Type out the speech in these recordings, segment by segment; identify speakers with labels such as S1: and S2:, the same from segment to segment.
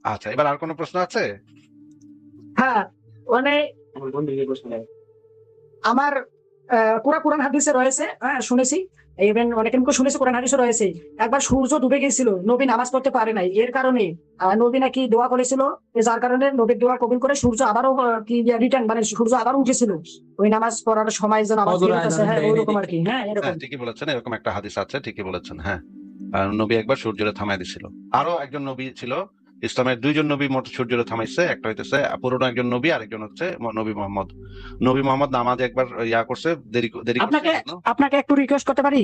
S1: আচ্ছা, এবার আর কোনো প্রশ্ন আছে?
S2: হ্যাঁ, মানে আমার কোরআন হাদিসে রয়েছে, হ্যাঁ শুনেছি, ইভেন অনেকে মুখে শুনেছি, কোরআন হাদিসে রয়েছে একবার সূর্য ডুবে গেছিল, নবী নামাজ পড়তে পারে নাই, এর কারণে নবী নাকি দোয়া করেছিল, যার কারণে নবীর দোয়া কবুল করে সূর্য আবারও কি রিটার্ন, মানে সূর্য আবারও উঠেছিল ওই নামাজ পড়ার সময়, যেন আমার ফেরত আসে, হ্যাঁ ওইরকম আর কি, হ্যাঁ এরকম।
S1: হ্যাঁ, ঠিকই বলেছেন, এরকম একটা হাদিস আছে, ঠিকই বলেছেন। হ্যাঁ, নবী একবার সূর্যরে থামাই দিছিল। আরো একজন নবী ছিল, ইসলামের দুইজন নবী মোট সূর্যরে থামাইছে। একটা হইতেছে পুরনো একজন নবী, আরেকজন হচ্ছে নবী মোহাম্মদ। নবী মোহাম্মদ নামাজ একবার ইয়া করছে, দেরি দেরি করছে
S2: আপনাকে
S1: এজন্য।
S2: আপনাকে একটু রিকোয়েস্ট করতে পারি?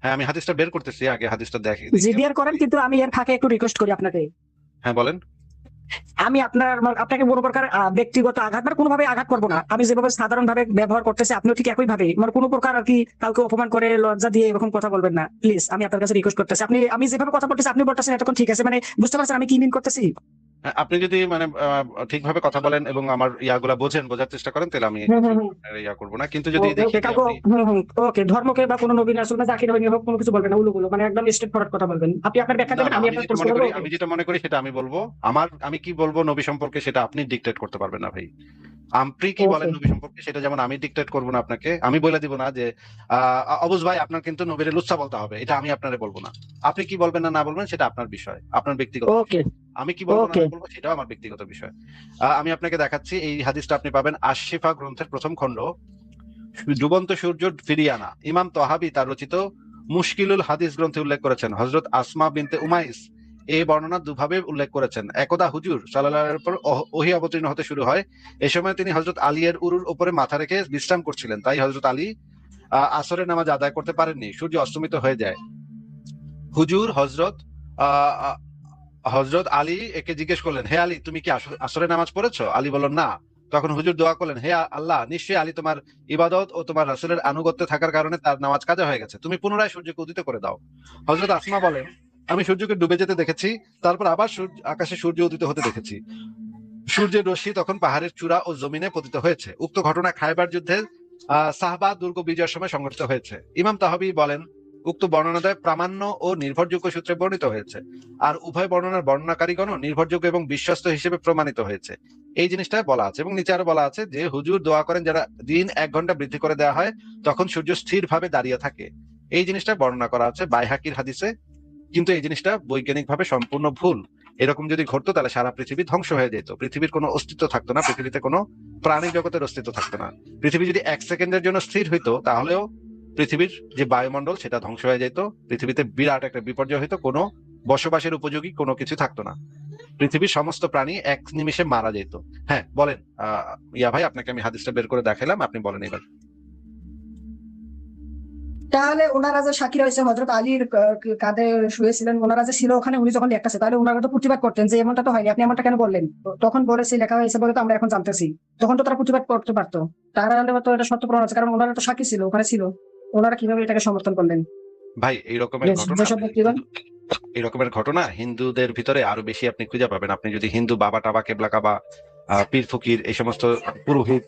S1: হ্যাঁ, আমি হাদিসটা বের করতেছি, আগে হাদিসটা দেখি
S2: জি
S1: দেখি।
S2: বিয়ার করেন, কিন্তু আমি এর ফাঁকে একটু রিকোয়েস্ট করি আপনাকে।
S1: হ্যাঁ, বলেন।
S2: আমি আপনাকে কোনো প্রকার ব্যক্তিগত আঘাত মানে কোনোভাবে আঘাত করবো না, আমি যেভাবে সাধারণ ভাবে ব্যবহার করতেছি আপনিও ঠিক একই ভাবে, মানে কোনো প্রকার আর কি কাউকে অপমান করে লজ্জা দিয়ে এরকম কথা বলবেন না প্লিজ, আমি আপনার কাছে রিকোয়েস্ট করতেছি। আমি যেভাবে কথা বলতেছি আপনি বলতেছেন, এতক্ষণ ঠিক আছে, মানে বুঝতে পারছেন আমি কি মিন করতেছি?
S1: হ্যাঁ, আপনি যদি মানে ঠিকভাবে কথা বলেন এবং আমার ইয়াগুলা বোঝার চেষ্টা করেন, তাহলে আমি
S2: হম হম হম।
S1: ইয়া করবো না। কিন্তু যদি
S2: ওকে
S1: দেখি
S2: ওকে,
S1: যে
S2: কাউকে
S1: আপনি
S2: ওকে ধর্মকে বা কোনো নবীন রাসূল বা জাকির বাহিনী হোক কোনো কিছু বলবেন না, উলুগুলো মানে একদম স্ট্রেট ফরওয়ার্ড কথা বলবেন, আপনি আপনার ব্যাখ্যা
S1: না
S2: দেবেন,
S1: না,
S2: আমি আপনার প্রশ্ন করবো। ওকে
S1: আমি যেটা মনে করি সেটা আমি বলবো। আমি কি বলবো নবী সম্পর্কে সেটা আপনি ডিক্টেট করতে পারবেন না ভাই। আপনি কি বলেন
S2: ওকে
S1: নবী সম্পর্কে সেটা যেমন আমি ডিক্টেট করবো না আপনাকে, আমি বলে দিব না যে অবুজ ভাই আপনার কিন্তু নবীরে লুচ্ছা বলতে হবে, এটা আমি আপনারে বলবো না। আপনি কি বলবেন না না বলবেন সেটা আপনার বিষয়, আপনার ব্যক্তিগত
S2: ওকে
S1: বিষয়। আমি কি বলবো না
S2: ওকে।
S1: না বলবো সেটাও আমার ব্যক্তিগত বিষয়। আমি আপনাকে দেখাচ্ছি, এই হাদিসটা আপনি পাবেন আশিফা গ্রন্থের প্রথম খণ্ড, ডুবন্ত সূর্য ফিরিয়ে আনা। ইমাম তহাবি তার রচিত মুশকিলুল হাদিস গ্রন্থে উল্লেখ করেছেন, হযরত আসমা বিনতে উমাইস এই বর্ণনা দুভাবে উল্লেখ করেছেন। একদা হুজুর সাল্লাল্লাহু আলাইহি ওয়াসাল্লামের উপর ওহী অবতীর্ণ হতে শুরু হয়। এ সময় তিনি হযরত আলী এর উরুর উপরে মাথা রেখে বিশ্রাম করছিলেন, তাই হযরত আলী আসরের নামাজ আদায় করতে পারেননি। সূর্য অস্তমিত হয়ে যায়। হুজুর হযরত আলী একে জিজ্ঞেস করলেন, হে আলী, তুমি কি আসরের নামাজ পড়েছো? আলী বলল, না। তখন হুজুর দোয়া করলেন, হে আল্লাহ, নিশ্চয়ই আলী তোমার ইবাদত ও তোমার রাসূলের আনুগত্যে থাকার কারণে তার নামাজ কাজা হয়ে গেছে, তুমি পুনরায় সূর্যকে উদিত করে দাও। হযরত আসমা বলেন, আমি সূর্যকে ডুবে যেতে দেখেছি, তারপর আবার আকাশে সূর্য উদিত হতে দেখেছি। সূর্যের রশ্মি তখন পাহাড়ের চূড়া ও জমিনে পতিত হয়েছে। উক্ত ঘটনা খায়বার যুদ্ধের সাহবা দুর্গ বিজয়ের সময় সংঘটিত হয়েছে। ইমাম তাহাবি বলেন, উক্ত বর্ণনাদ্বয় প্রামাণ্য ও নির্ভরযোগ্য সূত্রে বর্ণিত হয়েছে, আর উভয় বর্ণনার বর্ণনাকারীগণও নির্ভরযোগ্য এবং বিশ্বস্ত হিসেবে প্রমাণিত হয়েছে। এই জিনিসটা বলা আছে, এবং নিচে আরো বলা আছে যে হুজুর দোয়া করেন যারা দিন 1 ঘন্টা বৃদ্ধি করে দেওয়া হয় তখন সূর্য স্থিরভাবে দাঁড়িয়ে থাকে। এই জিনিসটা বর্ণনা করা আছে বাইহাকির হাদিসে। কিন্তু এই জিনিসটা বৈজ্ঞানিকভাবে সম্পূর্ণ ভুল। এরকম যদি ঘটতো তাহলে সারা পৃথিবী ধ্বংস হয়ে যেত, পৃথিবীর কোনো অস্তিত্ব থাকতো না, পৃথিবীতে কোনো প্রাণী জগতের অস্তিত্ব থাকতো না। পৃথিবী যদি 1 সেকেন্ডের জন্য স্থির হইতো তাহলেও পৃথিবীর যে বায়ুমণ্ডল সেটা ধ্বংস হয়ে যেত, পৃথিবীতে বিরাট একটা বিপর্যয় হইতো, কোনো বসবাসের উপযোগী কোনো কিছু থাকতো না, পৃথিবীর সমস্ত প্রাণী 1 নিমিষে মারা যেত। হ্যাঁ বলেন, ইয়া ভাই, আপনাকে আমি হাদিসটা বের করে দেখালাম, আপনি বলেন এবার।
S2: তাহলে ওনারা যে সাক্ষী রয়েছে হযরত আলীর কাঁধে শুয়েছিলেন, ওনারা যে ছিল ওখানে, উনি যখন লিখতেছে তাহলে ওনারা তো প্রতিবাদ করতেন যে এমনটা তো হয়নি, আপনি এমনটা কেন বললেন? তখন বলেছি, লেখা হয়েছে বলে তো আমরা এখন জানতেছি, তখন তো তারা প্রতিবাদ করতে পারতো, তারা তো এটা সত্য প্রমাণ আছে, কারণ ওনারা তো সাক্ষী ছিল, ওখানে ছিল, ওনারা কিভাবে এটাকে সমর্থন করলেন?
S1: ভাই, এই রকমের ঘটনা
S2: যেসব ব্যক্তিগণ
S1: এই রকমের ঘটনা হিন্দুদের ভিতরে আরো বেশি আপনি খুঁজে পাবেন। আপনি যদি হিন্দু বাবা টাবা, কেবলা কাবা, পীর ফকির, এই সমস্ত পুরোহিত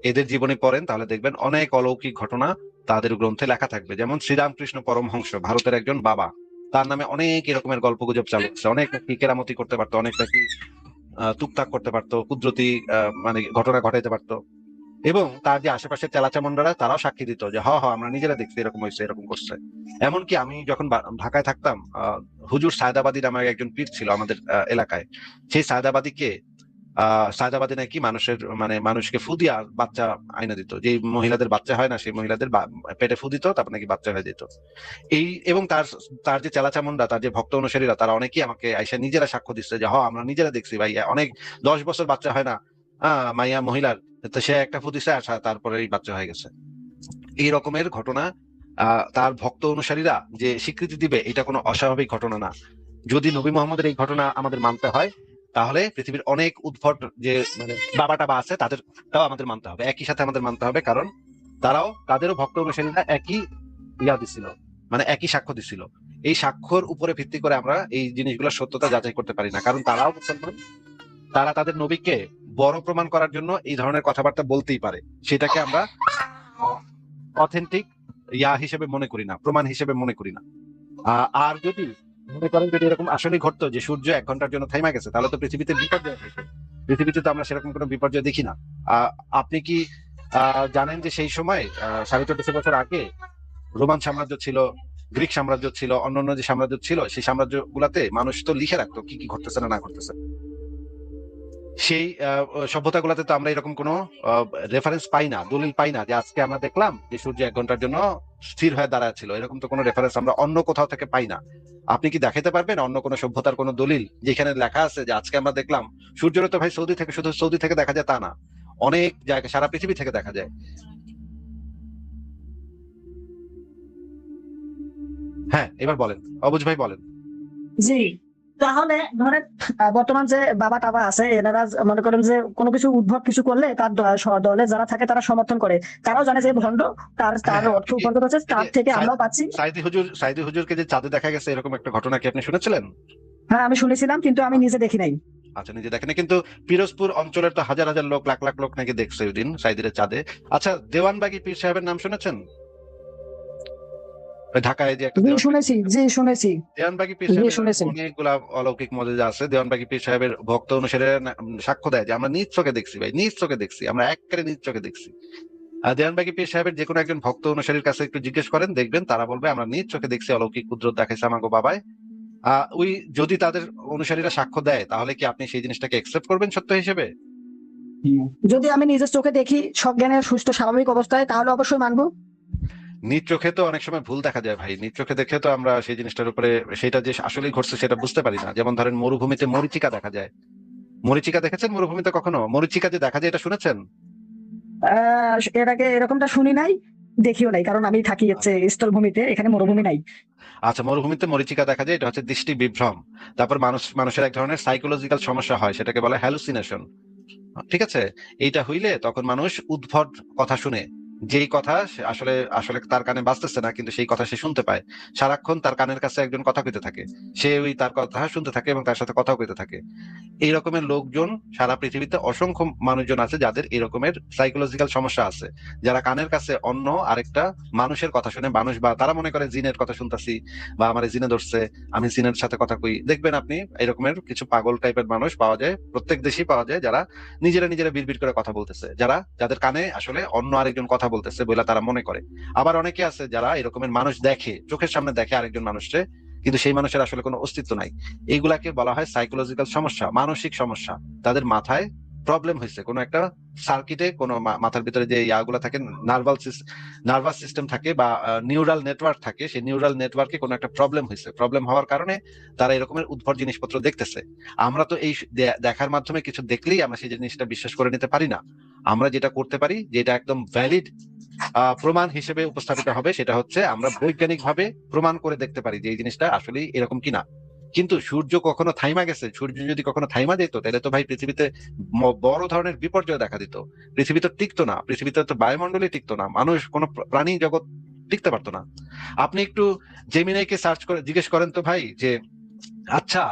S1: এদের জীবনী পড়েন তাহলে দেখবেন অনেক অলৌকিক ঘটনা তাদের গ্রন্থে লেখা থাকবে। যেমন শ্রীরামকৃষ্ণ পরমহংস, ভারতের একজন বাবা, তার নামে অনেক এরকমের গল্প গুজব চালু হচ্ছে। অনেক নাকি কেরামতি করতে পারতো, অনেক নাকি টুকটাক করতে পারতো, কুদরতি মানে ঘটনা ঘটাইতে পারতো। এবং তার যে আশেপাশের চেলাচামুন্ডারা তারাও সাক্ষী দিত যে হ হ আমরা নিজেরা দেখছি এরকম হয়েছে, এরকম করছে। এমনকি আমি যখন ঢাকায় থাকতাম, হুজুর সায়দাবাদী নামে একজন পীর ছিল আমাদের এলাকায়। সেই সায়দাবাদী নাকি মানুষকে ফু দিয়া বাচ্চা আইনা দিত, যে মহিলাদের বাচ্চা হয় না সেই মহিলাদের পেটে ফু দিত, তারপর নাকি বাচ্চা হয়ে যেত। এবং তার তার যে চেলাচামুন্ডা, তার যে ভক্ত অনুসারীরা, তারা অনেকেই আমাকে আইসা নিজেরা সাক্ষ্য দিচ্ছে যে আমরা নিজেরা দেখছি ভাই, অনেক 10 বছর বাচ্চা হয় না মাইয়া মহিলার, তো সে একটা ফু দিছে আর তারপরে বাচ্চা হয়ে গেছে। এই রকমের ঘটনা তার ভক্ত অনুসারীরা যে স্বীকৃতি দিবে, এটা কোনো অস্বাভাবিক ঘটনা না। যদি নবী মোহাম্মদের এই ঘটনা আমাদের মানতে হয় তাহলে পৃথিবীর অনেক উদ্ভট যে মানে বাবা টাবা আছে তাদেরটাও আমাদের মানতে হবে, একই সাথে আমাদের মানতে হবে, কারণ তাদেরও ভক্ত অনুসারীরা একই ইয়া দিছিল, মানে একই সাক্ষ্য দিছিল। এই সাক্ষ্যর উপরে ভিত্তি করে আমরা এই জিনিসগুলোর সত্যতা যাচাই করতে পারি না, কারণ তারাও মুসলমান, তারা তাদের নবীকে বড় প্রমাণ করার জন্য এই ধরনের কথাবার্তা বলতেই পারে। সেটাকে আমরা অথেন্টিক হিসেবে মনে করি না, প্রমাণ হিসেবে মনে করি না। আর যদি মনে করেন যদি এরকম আসলে ঘটতো যে সূর্য 1 ঘন্টার জন্য থেমে গেছে, তাহলে তো পৃথিবীতে বিপর্যয় হতো। পৃথিবীতে তো আমরা সেরকম কোনো বিপর্যয় দেখি না। আহ, আপনি কি জানেন যে সেই সময় 1450 বছর আগে রোমান সাম্রাজ্য ছিল, গ্রিক সাম্রাজ্য ছিল, অন্যান্য যে সাম্রাজ্য ছিল সেই সাম্রাজ্য গুলাতে মানুষ তো লিখে রাখতো কি কি ঘটতেছে না না ঘটতেছে। সেই সভ্যতা গুলাতে তো আমরা এরকম কোনো রেফারেন্স পাই না, দলিল পাই না যে আজকে আমরা দেখলাম যে সূর্য 1 ঘন্টার জন্য স্থির হয়ে দাঁড়ায় ছিল, এরকম তো কোনো রেফারেন্স আমরা অন্য কোথাও থেকে পাই না। আপনি কি দেখাতে পারবেন অন্য কোনো সভ্যতার কোনো দলিল যেখানে লেখা আছে যে আজকে আমরা দেখলাম সূর্যের? তো ভাই সৌদি থেকে, শুধু সৌদি থেকে দেখা যায় তা না, অনেক জায়গায় সারা পৃথিবী থেকে দেখা যায়। হ্যাঁ, এবার বলেন, অবুঝ ভাই বলেন।
S2: জি, তাহলে ধরেন বর্তমান যে বাবা টাবা আছে এনারা মনে করেন যে কোনো কিছু উদ্ভট কিছু করলে তার দলে যারা থাকে তারা সমর্থন করে, তারাও জানে যে ভণ্ড, তার
S1: হ্যাঁ
S2: তার
S1: হ্যাঁ,
S2: অর্থ
S1: আপনি কি
S2: উপার্জন হচ্ছে,
S1: এই
S2: তার
S1: যে
S2: থেকে আমরাও পাচ্ছি।
S1: সাইদি হুজুরকে যে চাঁদে দেখা গেছে এরকম একটা ঘটনা কি আপনি শুনেছিলেন?
S2: হ্যাঁ, আমি শুনেছিলাম কিন্তু আমি নিজে দেখি নাই।
S1: আচ্ছা, নিজে দেখেনি, কিন্তু পিরোজপুর অঞ্চলের তো হাজার হাজার লোক, লাখ লাখ লোক নাকি দেখছে ওই দিন সাইদির চাঁদে। আচ্ছা, দেওয়ানবাগী পীর সাহেবের নাম শুনেছেন? ওই ঢাকায় যে একটা
S2: জি শুনেছি, জি শুনেছি,
S1: দেওয়ানবাগী পীর
S2: জি
S1: সাহেবের
S2: শুনেছি।
S1: অনেকগুলা অলৌকিক মজেজা আছে। দেওয়ানবাগী পীর সাহেবের ভক্ত অনুসারে সাক্ষ্য দেয় যে আমরা নিজ চোখে দেখছি, ভাই নিজ চোখে দেখছি, আমরা একেবারে নিজ চোখে দেখছি। আর দেওয়ানবাগী পীর সাহেবের যে কোনো একজন ভক্ত অনুসারীর কাছে একটু জিজ্ঞেস করেন, দেখবেন তারা বলবে আমরা নিজ চোখে দেখছি, অলৌকিক কুদরত দেখাইছে আমাগো বাবায়। ওই যদি তাদের অনুসারীরা সাক্ষ্য দেয় তাহলে কি আপনি সেই জিনিসটাকে একসেপ্ট করবেন সত্য হিসেবে?
S2: যদি আমি নিজের চোখে দেখি সজ্ঞানের সুস্থ স্বাভাবিক অবস্থায় তাহলে অবশ্যই মানবো।
S1: নিজ চোখে তো অনেক সময় ভুল দেখা যায় ভাই, নিজ চোখে দেখে তো আমরা সেই জিনিসটার উপরে সেটা যে আসলেই ঘটছে সেটা বুঝতে পারি না। যেমন ধরেন মরুভূমিতে মরীচিকা দেখা যায়। মরীচিকা দেখেছেন মরুভূমিতে কখনো? মরীচিকা যে দেখা যায় এটা শুনেছেন?
S2: এর আগে এরকমটা শুনি নাই, দেখিও নাই, কারণ আমি থাকি হচ্ছে স্থলভূমিতে, এখানে মরুভূমি নাই।
S1: আচ্ছা, মরুভূমিতে মরীচিকা দেখা যায়, এটা হচ্ছে দৃষ্টি বিভ্রম। তারপর মানুষের এক ধরনের সাইকোলজিক্যাল সমস্যা হয়, সেটাকে বলে হ্যালুসিনেশন। ঠিক আছে? এইটা হইলে তখন মানুষ উদ্ভট কথা শুনে, যেই কথা সে আসলে আসলে তার কানে বাজতেছে না কিন্তু সেই কথা সে শুনতে পায়। সারাক্ষণ তার কানের কাছে একজন কথা কইতে থাকে, সে ওই তার কথা শুনতে থাকে এবং তার সাথে কথাও কইতে থাকে। এই রকমের লোকজন সারা পৃথিবীতে অসংখ্য মানুষজন আছে যাদের এই রকমের সাইকোলজিক্যাল সমস্যা আছে, যারা কানের কাছে অন্য আরেকটা মানুষের কথা শুনে, মানুষ বা তারা মনে করে জিনের কথা শুনতাছি বা আমার জিনে ধরছে, আমি জিনের সাথে কথা কই। দেখবেন আপনি এরকমের কিছু পাগল টাইপের মানুষ পাওয়া যায়, প্রত্যেক দেশেই পাওয়া যায়, যারা নিজেরা নিজেরা বিড়বিড় করে কথা বলতেছে, যাদের কানে আসলে অন্য আরেকজন কথা বলতেছে বলে তারা মনে করে। আবার অনেকে আছে যারা এরকমের মানুষ দেখে, চোখের সামনে দেখে আরেকজন মানুষকে, কিন্তু সেই মানুষের আসলে কোনো অস্তিত্ব নাই। এইগুলাকে বলা হয় সাইকোলজিক্যাল সমস্যা, মানসিক সমস্যা। তাদের মাথায় প্রবলেম হয়েছে, কোনো একটা সার্কিটে, কোনো মাথার ভিতরে যে ইয়াগুলা থাকে, নার্ভাস সিস্টেম থাকে বা নিউরাল নেটওয়ার্ক থাকে, সেই নিউরাল নেটওয়ার্কে কোনো একটা প্রবলেম হয়েছে। প্রবলেম হওয়ার কারণে তারা এরকমের উদ্ভট জিনিসপত্র দেখতেছে। আমরা তো এই দেখার মাধ্যমে কিছু দেখলেই আমরা সেই জিনিসটা বিশ্বাস করে নিতে পারি না। আমরা যেটা করতে পারি, যেটা একদম ভ্যালিড প্রমাণ হিসেবে উপস্থাপিত হবে, সেটা হচ্ছে আমরা বৈজ্ঞানিক ভাবে প্রমাণ করে দেখতে পারি যে এই জিনিসটা আসলে এরকম কিনা। কিন্তু সূর্য কখনো থাইমা গেছে? সূর্য যদি কখনো থাইমা যেত তাহলে তো ভাই পৃথিবীতে বড় ধরনের বিপর্যয় দেখা দিত। পৃথিবী তো টিকতো না, পৃথিবীতে তো বায়ুমণ্ডলই টিকতো না, মানুষ কোনো প্রাণী জগৎ টিকতে পারতো না। আপনি একটু জেমিনাইকে সার্চ করে জিজ্ঞেস করেন তো ভাই যে আচ্ছা,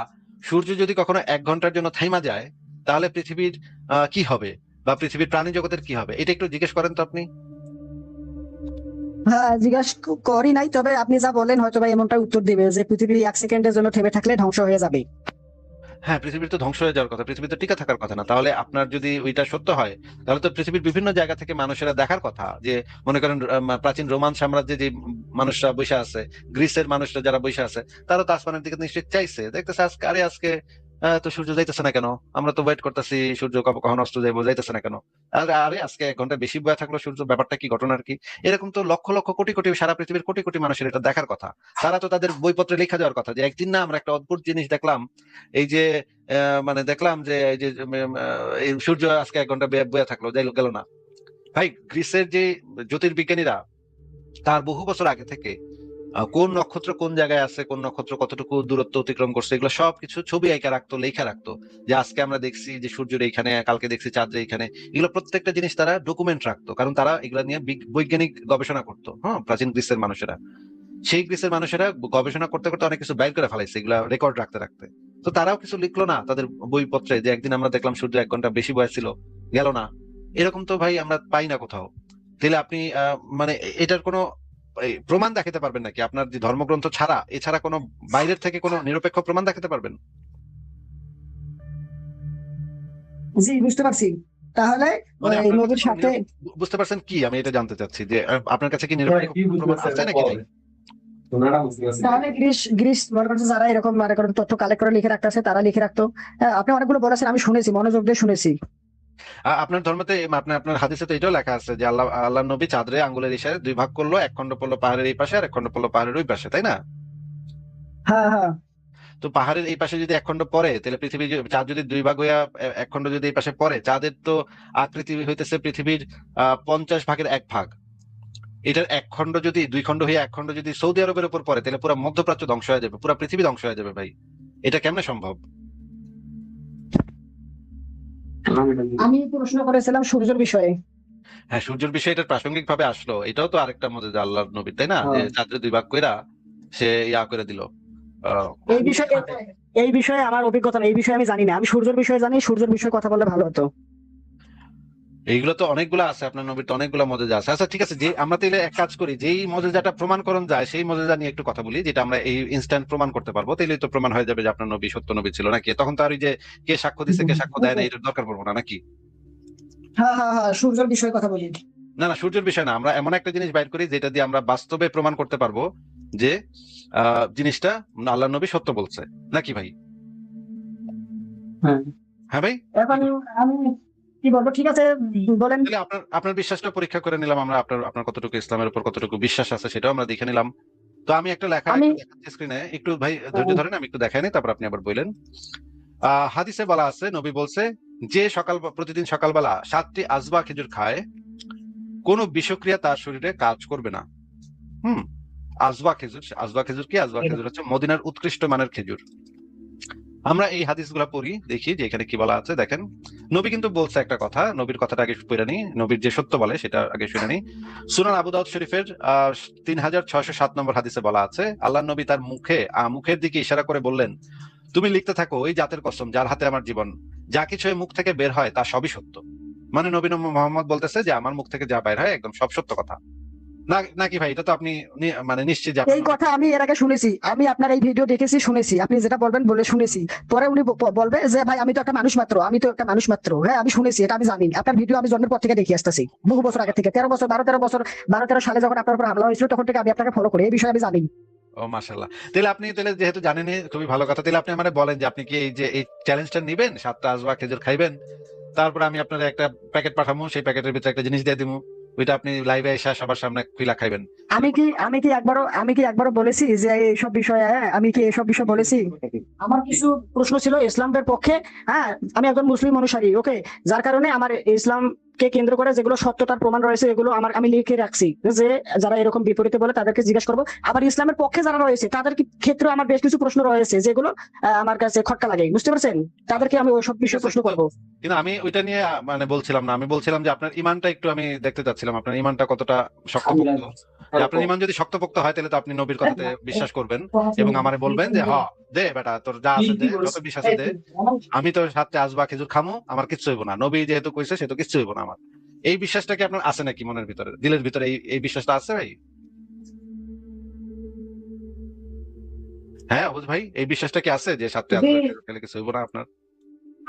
S1: সূর্য যদি কখনো 1 ঘন্টার জন্য থাইমা যায় তাহলে পৃথিবীর কি হবে, বা পৃথিবীর প্রাণী জগতের কি হবে, এটা একটু জিজ্ঞেস করেন তো আপনি।
S2: হ্যাঁ, জিজ্ঞাসা করি নাই, তবে আপনি যা বলেন হয়তো বা এমনটা উত্তর দিবে যে পৃথিবী 1 সেকেন্ডের জন্য থেমে থাকলে ধ্বংস হয়ে যাবে।
S1: হ্যাঁ, পৃথিবীর তো ধ্বংস হয়ে যাওয়ার কথা, পৃথিবী তো টিকে থাকার কথা না। তাহলে আপনার যদি ওইটা সত্য হয় তাহলে তো পৃথিবীর বিভিন্ন জায়গা থেকে মানুষেরা দেখার কথা, যে মনে করেন প্রাচীন রোমান সাম্রাজ্যে যে মানুষরা বসে আছে, গ্রিসের মানুষরা যারা বসে আছে, তারা তো আসমানের দিকে নিশ্চয়ই চাইছে, দেখতেছে আজকে, আরে আজকে তো সূর্য যাইতেছে না কেন, আমরা তো ওয়েট করতেছি সূর্য কখন অস্ত যাইবো, যাইতেছে না কেন, আরে আরে আজকে 1 ঘন্টা বেশি বয়ে থাকলো সূর্য, ব্যাপারটা কি, ঘটনার কি? এরকম তো লক্ষ লক্ষ কোটি কোটি, সারা পৃথিবীর কোটি কোটি মানুষের এটা দেখার কথা। তারা তো তাদের বইপত্রে লেখা যাওয়ার কথা যে একদিন না আমরা একটা অদ্ভুত জিনিস দেখলাম, এই যে মানে দেখলাম যে এই যে এই সূর্য আজকে 1 ঘন্টা বয়ে থাকলো, যাই গেল না। ভাই, গ্রিসের যে জ্যোতির্বিজ্ঞানীরা তার বহু বছর আগে থেকে কোন নক্ষত্র কোন জায়গায় আছে, কোন নক্ষত্র কতটুকু দূরত্ব অতিক্রম করছে, এগুলো সবকিছু ছবি আঁকা রাখতো, লেখা রাখতো, যে আজকে আমরা দেখছি যে সূর্যের এইখানে, কালকে দেখছি চাঁদের এইখানে। এগুলো প্রত্যেকটা জিনিস তারা ডকুমেন্ট রাখতো, কারণ তারা এগুলা নিয়ে বৈজ্ঞানিক গবেষণা করতো। হ্যাঁ, প্রাচীন গ্রিসের মানুষেরা, সেই গ্রিসের মানুষেরা গবেষণা করতে করতে অনেক কিছু বাইর করে ফেলাইছে, এগুলা রেকর্ড রাখতে রাখতে। তো তারাও কিছু লিখলো না তাদের বইপত্রে যে একদিন আমরা দেখলাম সূর্য 1 ঘন্টা বেশি বয়সছিল, গেল না। এরকম তো ভাই আমরা পাই না কোথাও। তাহলে আপনি মানে এটার কোনো এই প্রমাণ দেখাতে পারবেন নাকি আপনার যে ধর্মগ্রন্থ ছাড়া, এছাড়া কোনো বাইরের থেকে কোনো নিরপেক্ষ প্রমাণ দেখাতে পারবেন?
S2: জি, বুঝতে পারছি। তাহলে
S1: মানে
S2: ওই
S1: আপনার কাছে
S2: নবীর
S1: কোনো
S2: সাথে
S1: বুঝতে পারছেন কি আমি এটা জানতে চাচ্ছি, যে আপনার কাছে কি নিরপেক্ষ প্রমাণ আছে নাকি ভাই?
S2: তাহলে গ্রিস গ্রিস মনে করছে যারা এরকম মনে করেন তথ্য কালেক্ট করে লিখে রাখতেছে, তারা লিখে রাখতো। আপনি অনেকগুলো বলেছেন, আমি শুনেছি, মনোযোগ দিয়ে শুনেছি।
S1: আপনার ধর্মতে আপনার আপনার হাদিসে তো এটাও লেখা আছে যে আল্লাহ নবী চাঁদরে আঙ্গুলের ইশারায় 2 ভাগ করলো, এক খণ্ড পড়লো পাহাড়ের এই পাশে আর এক খণ্ড পড়লো পাহাড়ের ওই পাশে, তাই না?
S2: হ্যাঁ, হ্যাঁ।
S1: তো পাহাড়ের এই পাশে যদি এক খণ্ড পড়ে, তাহলে পৃথিবী চাঁদ যদি 2 ভাগ হইয়া এক খণ্ড যদি এই পাশে পড়ে, চাঁদের তো আকৃতি হইতেছে পৃথিবীর 50 ভাগের 1 ভাগ। এটার এক খণ্ড যদি 2 খণ্ড হইয়া এক খণ্ড যদি সৌদি আরবের উপর পড়ে, তাহলে পুরো মধ্যপ্রাচ্য ধ্বংস হয়ে যাবে, পুরো পৃথিবী ধ্বংস হয়ে যাবে ভাই। এটা কেমনে সম্ভব?
S2: আমি প্রশ্ন করেছিলাম সূর্যের বিষয়ে।
S1: হ্যাঁ, সূর্যের বিষয়ে এটা প্রাসঙ্গিক ভাবে আসলো, এটাও তো আরেকটা মজা আল্লাহর নবীর, তাই না? যে চাঁদের 2 ভাগ কইরা সে ইয়া করে দিল।
S2: এই বিষয়ে এই বিষয়ে আমার অভিজ্ঞতা নেই, এই বিষয়ে আমি জানি না। আমি সূর্যের বিষয়ে জানি, সূর্যের বিষয়ে কথা বললে ভালো হতো।
S1: এইগুলো তো অনেকগুলো আছে, আপনার নবীর তো অনেকগুলো মজেজা আছে। আচ্ছা ঠিক আছে, যে আমরা তাহলে এক কাজ করি, যেই মজেজাটা প্রমাণকরণ যায় সেই মজেজা নিয়ে একটু কথা বলি, যেটা আমরা এই ইনস্ট্যান্ট প্রমাণ করতে পারবো, তাহলে তো প্রমাণ হয়ে যাবে যে আপনার নবী সত্য নবী ছিল নাকি। তখন তো আর ওই যে কে সাক্ষ্য দিচ্ছে কে সাক্ষ্য দেয় না এটার দরকার পড়বো না নাকি?
S2: হ্যাঁ, হ্যাঁ, হ্যাঁ, সূর্যের বিষয়ে কথা বলি।
S1: না না, সূর্যের বিষয় না, আমরা এমন একটা জিনিস বাইর করি যেটা দিয়ে আমরা বাস্তবে প্রমাণ করতে পারবো যে জিনিসটা আল্লাহ নবী সত্য বলছে নাকি ভাই?
S2: হ্যাঁ,
S1: হ্যাঁ ভাই,
S2: এখন আমি কি বলবো, ঠিক আছে বলেন।
S1: তাহলে আপনার আপনার বিশ্বাসটা পরীক্ষা করে নিলাম আমরা, আপনার আপনার কতটুকু ইসলামের উপর কতটুকু বিশ্বাস আছে সেটাও আমরা দেখে নিলাম। তো আমি একটা লেখা
S2: আমি
S1: একটু দেখাচ্ছি স্ক্রিনে, একটু ভাই ধৈর্য ধরেন, আমি একটু দেখাই নি, তারপর আপনি আবার বললেন। হাদিসে বলা আছে, নবী বলছে, যে প্রতিদিন সকালবেলা 7টি আজবা খেজুর খায়, কোন বিষক্রিয়া তার শরীরে কাজ করবে না। হুম। আজবা খেজুর, আজবা খেজুর কি? আজবা খেজুর হচ্ছে মদিনার উৎকৃষ্ট মানের খেজুর। আমরা এই হাদিসগুলা পড়ি, দেখি যে এখানে কি বলা আছে। দেখেন, নবী কিন্তু বলছে একটা কথা, নবীর কথাটা আগে পড়ে নি, নবীর যে সত্য বলে সেটা আগে শুনে নি। সুনান আবু দাউদ শরীফের 3607 নম্বর হাদিসে বলা আছে, আল্লাহ নবী তার মুখের দিকে ইশারা করে বললেন, তুমি লিখতে থাকো, ওই জাতের কসম যার হাতে আমার জীবন, যা কিছু মুখ থেকে বের হয় তা সবই সত্য। মানে নবী মোহাম্মদ বলতেছে যে আমার মুখ থেকে যা বের হয় একদম সব সত্য কথা। নাকি ভাই? এটা তো আপনি মানে নিশ্চিত যে
S2: এই কথা আমি এর আগে শুনেছি, আমি আপনার এই ভিডিও দেখেছি, শুনেছি আপনি যেটা বলবেন বলে শুনেছি। পরে উনি বলবে যে ভাই আমি তো একটা মানুষ মাত্র, আমি তো একটা মানুষ মাত্র। হ্যাঁ, আমি শুনেছি, এটা আমি জানি। আপনার ভিডিও আমি জন্মের পর থেকে দেখে আসতেছি, বহু বছর আগে থেকে, 13 বছর 12 সালে যখন আপনার উপর হামলা হয়েছিল, তখন থেকে আমি আপনাকে ফলো করি, এই বিষয়ে আমি জানি।
S1: ও মাশাআল্লাহ, তাহলে আপনি তাহলে যেহেতু জানেন খুবই ভালো কথা, তাহলে আপনি আমারে বলেন যে আপনি কি এই যে এই চ্যালেঞ্জটা নিবেন, 7টা আজবা খেজুর খাইবেন, তারপর আমি আপনার একটা প্যাকেট পাঠাবো, সেই প্যাকেটের ভিতরে একটা জিনিস দিয়ে দিবো, ওইটা আপনি লাইভে এসে সবার সামনে খুইলা খাইবেন।
S2: আমি কি একবারও বলেছি যে এইসব বিষয়ে, হ্যাঁ, আমি কি এইসব বিষয় বলেছি? আমার কিছু প্রশ্ন ছিল ইসলামের পক্ষে। হ্যাঁ, আমি একজন মুসলিম অনুসারী, ওকে। যার কারণে আমার ইসলামকে কেন্দ্র করে যেগুলো সত্যতার প্রমাণ রয়েছে, এগুলো আমি লিখে রাখছি, যে যারা এরকম বিপরীতে বলে তাদেরকে জিজ্ঞাসা করবো। আবার ইসলামের পক্ষে যারা রয়েছে তাদের ক্ষেত্রে আমার বেশ কিছু প্রশ্ন রয়েছে, যেগুলো আমার কাছে খটকা লাগে, বুঝতে পারছেন? তাদেরকে আমি ওইসব বিষয়ে প্রশ্ন করবো।
S1: কিন্তু আমি ওইটা নিয়ে মানে বলছিলাম না, আমি বলছিলাম যে আপনার ইমানটা একটু আমি দেখতে চাচ্ছিলাম, আপনার ইমানটা কতটা শক্তপোক্ত। যে আপনার ইমান যদি শক্তপোক্ত হয়, তাহলে তো আপনি নবীর কথাতে বিশ্বাস করবেন এবং আমারে বলবেন যে দে বেটা, তোর যা আছে দে, যত বিশ্বাসে দে, আমি তো 7টা আজবা খেজুর খামো, আমার কিচ্ছু হইব না, নবী যেহেতু কইছে সেহেতু কিচ্ছু হইব না আমার। এই বিশ্বাসটা কি আপনার আছে নাকি মনের ভিতরে, দিলের ভিতরে এই বিশ্বাসটা আছে ভাই? হ্যাঁ অবুঝ ভাই, এই বিশ্বাসটা কি আছে যে 7টা আজবা খেজুর খেলে কিছু হইব না আপনার?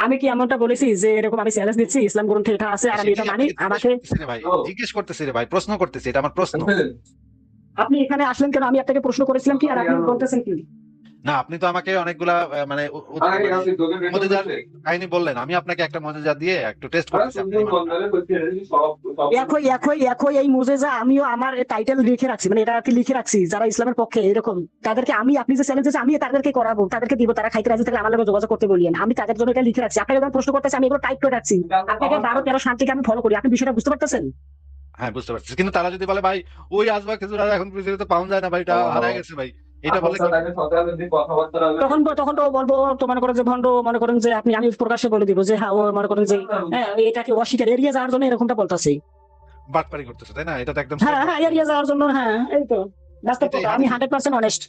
S2: আমি কি এমনটা বলেছি যে এরকম আমি চ্যালেঞ্জ দিচ্ছি, ইসলাম গ্রন্থে এটা আছে আর আমি এটা মানি? আমাকে
S1: ভাই জিজ্ঞেস করতেছি রে ভাই, প্রশ্ন করতেছি, এটা আমার প্রশ্ন।
S2: আপনি এখানে আসলেন কেন? আমি আপনাকে প্রশ্ন করেছিলাম কি, আর আপনি বলতেছেন কি?
S1: না, আপনি তো আমাকে অনেকগুলা মানে মজাদার কাহিনী বললেন, আমি আপনাকে একটা মজাদা দিয়ে একটু টেস্ট করতেছি।
S2: একই এই মুজেজা আমিও আমার টাইটেল লিখে রাখছি, মানে এটা আর কি লিখে রাখছি, যারা ইসলামের পক্ষে এরকম তাদেরকে আপনি যে চ্যালেঞ্জ আছে আমি তাদেরকে করাবো, তাদেরকে দিব, তারা খাইতে রাজি থাকলে আমার লগে যোগাযোগ করতে বলিয়েন, আমি তাদের জন্য এটা লিখে রাখছি। আপনাকে যখন প্রশ্ন করতেছি আমি এগুলো টাইপ করে রাখছি, আপনাকে 12-13 সাল থেকে আমি ফলো করি, আপনি বিষয়টা বুঝতে পারতেছেন?
S1: হ্যাঁ বুঝতে পারছি, কিন্তু তারা যদি বলে ভাই ওই আজবা খেজুর আর এখন পৃথিবীতে পাওয়া যায় না ভাই, এটা হারায় গেছে ভাই, এটা বলে
S2: তখন তো বলবো, তো মনে করেন যে ভণ্ড, মনে করেন যে আমি প্রকাশ্যে বলে দিব যে হ্যাঁ, ও মনে করেন যে হ্যাঁ এটাকে অস্বীকার এড়িয়ে যাওয়ার জন্য এরকমটা বলতেছি।
S1: বাটপারি করতেছে, তাই না? এটা তো একদম
S2: হ্যাঁ, হ্যাঁ, এড়িয়ে যাওয়ার জন্য, হ্যাঁ, এই তো বাস্তব কথা, আমি 100% অনেস্ট।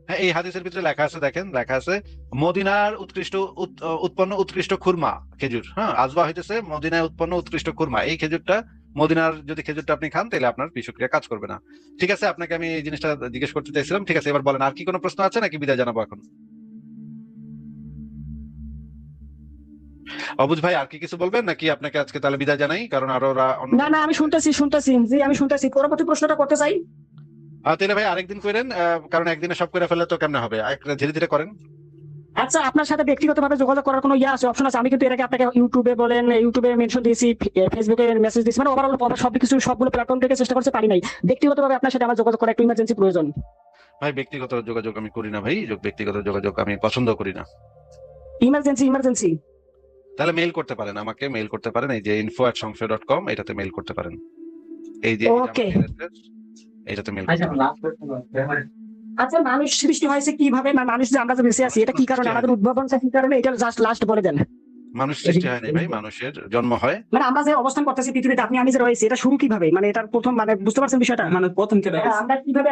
S1: হ্যাঁ, এই হাদিসের ভিতরে লেখা আছে, দেখেন লেখা আছে, মদিনার উৎপন্ন উৎকৃষ্ট খুরমা খেজুর, হ্যাঁ আজবা হইতেছে মদিনায় উৎপন্ন উৎকৃষ্ট খুরমা, এই খেজুরটা মদিনার যদি খেজুরটা আপনি খান তাহলে আপনার বিষক্রিয়া কাজ করবে না। ঠিক আছে, আপনাকে আমি এই জিনিসটা জিজ্ঞেস করতে চাইছিলাম। ঠিক আছে, এবার বলেন আর কি কোনো প্রশ্ন আছে নাকি বিদায় জানাবো এখন? অবুজ ভাই আর কি কিছু বলবেন নাকি আপনাকে আজকে তাহলে বিদায় জানাই, কারণ আরো অন্য
S2: না না, আমি শুনতেছি জি, আমি শুনতেছি। পরবর্তী প্রশ্নটা করতে চাই।
S1: তাহলে ভাই আরেকদিন করেন, কারণ একদিনে সব করে ফেললে তো কেমনে হবে, ধীরে ধীরে করেন।
S2: আচ্ছা, আপনার সাথে ব্যক্তিগতভাবে যোগাযোগ করার কোনো আছে, অপশন আছে? আমি কিন্তু এর আগে আপনাকে ইউটিউবে বলেন, ইউটিউবে মেনশন দিয়েছি, ফেসবুকে মেসেজ দিয়েছি, মানে ওভারঅল সবকিছু সবগুলো প্ল্যাটফর্ম থেকে চেষ্টা করতে পারি নাই। ব্যক্তিগতভাবে আপনার সাথে আমার যোগাযোগ করা একটু ইমার্জেন্সি প্রয়োজন।
S1: ভাই ব্যক্তিগত যোগাযোগ আমি করি না ভাই, ব্যক্তিগত যোগাযোগ আমি পছন্দ করি না।
S2: ইমার্জেন্সি।
S1: তাহলে মেইল করতে পারেন, আমাকে মেইল করতে পারেন, এই যে info@সংশয়.com এটাতে মেইল করতে পারেন। এই যে
S2: ওকে।
S1: এটাতে মেইল করতে পারেন।
S2: আচ্ছা, মানুষ সৃষ্টি হয়েছে কিভাবে, না মানুষ যে আমরা যে বেঁচে আছি এটা কি কারণে, আমাদের উদ্ভাবনটা কি কারণে, এটা জাস্ট লাস্ট বলে দেন।
S1: মানুষ সৃষ্টি হয়নি ভাই, মানুষের জন্ম হয়।
S2: মানে আমরা যে অবস্থান করতেছি পৃথিবীতে, আপনি আমি যে রয়েছি, এটা শুরু কিভাবে, মানে এটার প্রথম, মানে বুঝতে পারছেন বিষয়টা?
S3: মানে প্রথম থেকে
S2: আমরা কিভাবে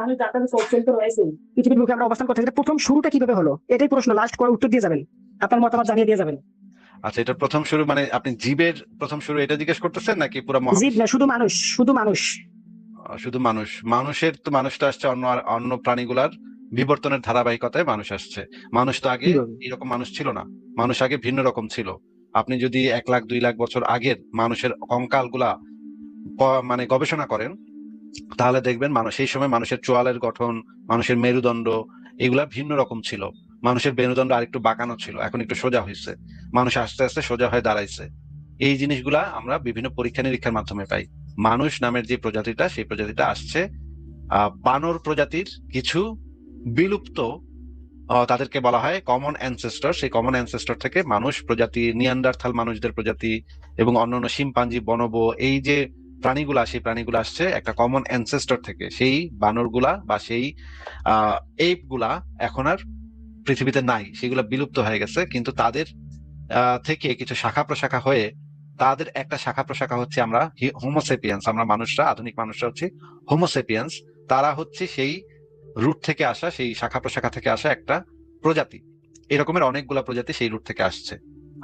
S2: মানুষ যাত্রা চলতে রয়েছে পৃথিবীর বুকে, আমরা অবস্থান করতেছি, এটা প্রথম শুরুটা কিভাবে হলো, এটাই প্রশ্ন। লাস্ট করে উত্তর দিয়ে যাবেন, আপনার মতামত জানিয়ে দিয়ে যাবেন।
S1: আচ্ছা, এটার প্রথম শুরু মানে আপনি জীবের প্রথম শুরু এটা জিজ্ঞেস করতেছেন নাকি পুরো
S2: জীব না, শুধু মানুষ, শুধু মানুষ।
S1: শুধু মানুষ? মানুষের তো মানুষটা আসছে অন্য অন্য প্রাণীগুলার বিবর্তনের ধারাবাহিকতায় মানুষ আসছে। মানুষ তো আগে এরকম মানুষ ছিল না, মানুষ আগে ভিন্ন রকম ছিল। আপনি যদি 1 লাখ 2 লাখ বছর আগের মানুষের কঙ্কাল গুলা মানে গবেষণা করেন, তাহলে দেখবেন মানুষ সেই সময় মানুষের চোয়ালের গঠন, মানুষের মেরুদণ্ড এগুলা ভিন্ন রকম ছিল। মানুষের মেরুদণ্ড আরেকটু বাঁকানো ছিল, এখন একটু সোজা হয়েছে। মানুষ আস্তে আস্তে সোজা হয়ে দাঁড়াইছে। এই জিনিসগুলা আমরা বিভিন্ন পরীক্ষা নিরীক্ষার মাধ্যমে পাই। মানুষ নামের যে প্রজাতিটা, সেই প্রজাতিটা আসছে বানর প্রজাতির কিছু বিলুপ্ত, তাদেরকে বলা হয় কমন অ্যানসেস্টর। সেই কমন অ্যানসেস্টর থেকে মানুষ প্রজাতি, নিয়ান্ডারথাল মানুষদের প্রজাতি এবং অন্যান্য শিম্পাঞ্জি, বনবো, এই যে প্রাণীগুলা, সেই প্রাণীগুলা আসছে একটা কমন অ্যানসেস্টর থেকে। সেই বানরগুলা বা সেই এপ গুলা এখন আর পৃথিবীতে নাই, সেগুলা বিলুপ্ত হয়ে গেছে। কিন্তু তাদের থেকে কিছু শাখা প্রশাখা হয়ে, তাদের একটা শাখা প্রশাখা হচ্ছে আমরা হোমোসেপিয়েন্স। আমরা মানুষরা, আধুনিক মানুষরা হচ্ছে হোমোসেপিয়েন্স। তারা হচ্ছে সেই রুট থেকে আসা, সেই শাখা প্রশাখা থেকে আসা একটা প্রজাতি। এরকমের অনেকগুলা প্রজাতি সেই রুট থেকে আসছে।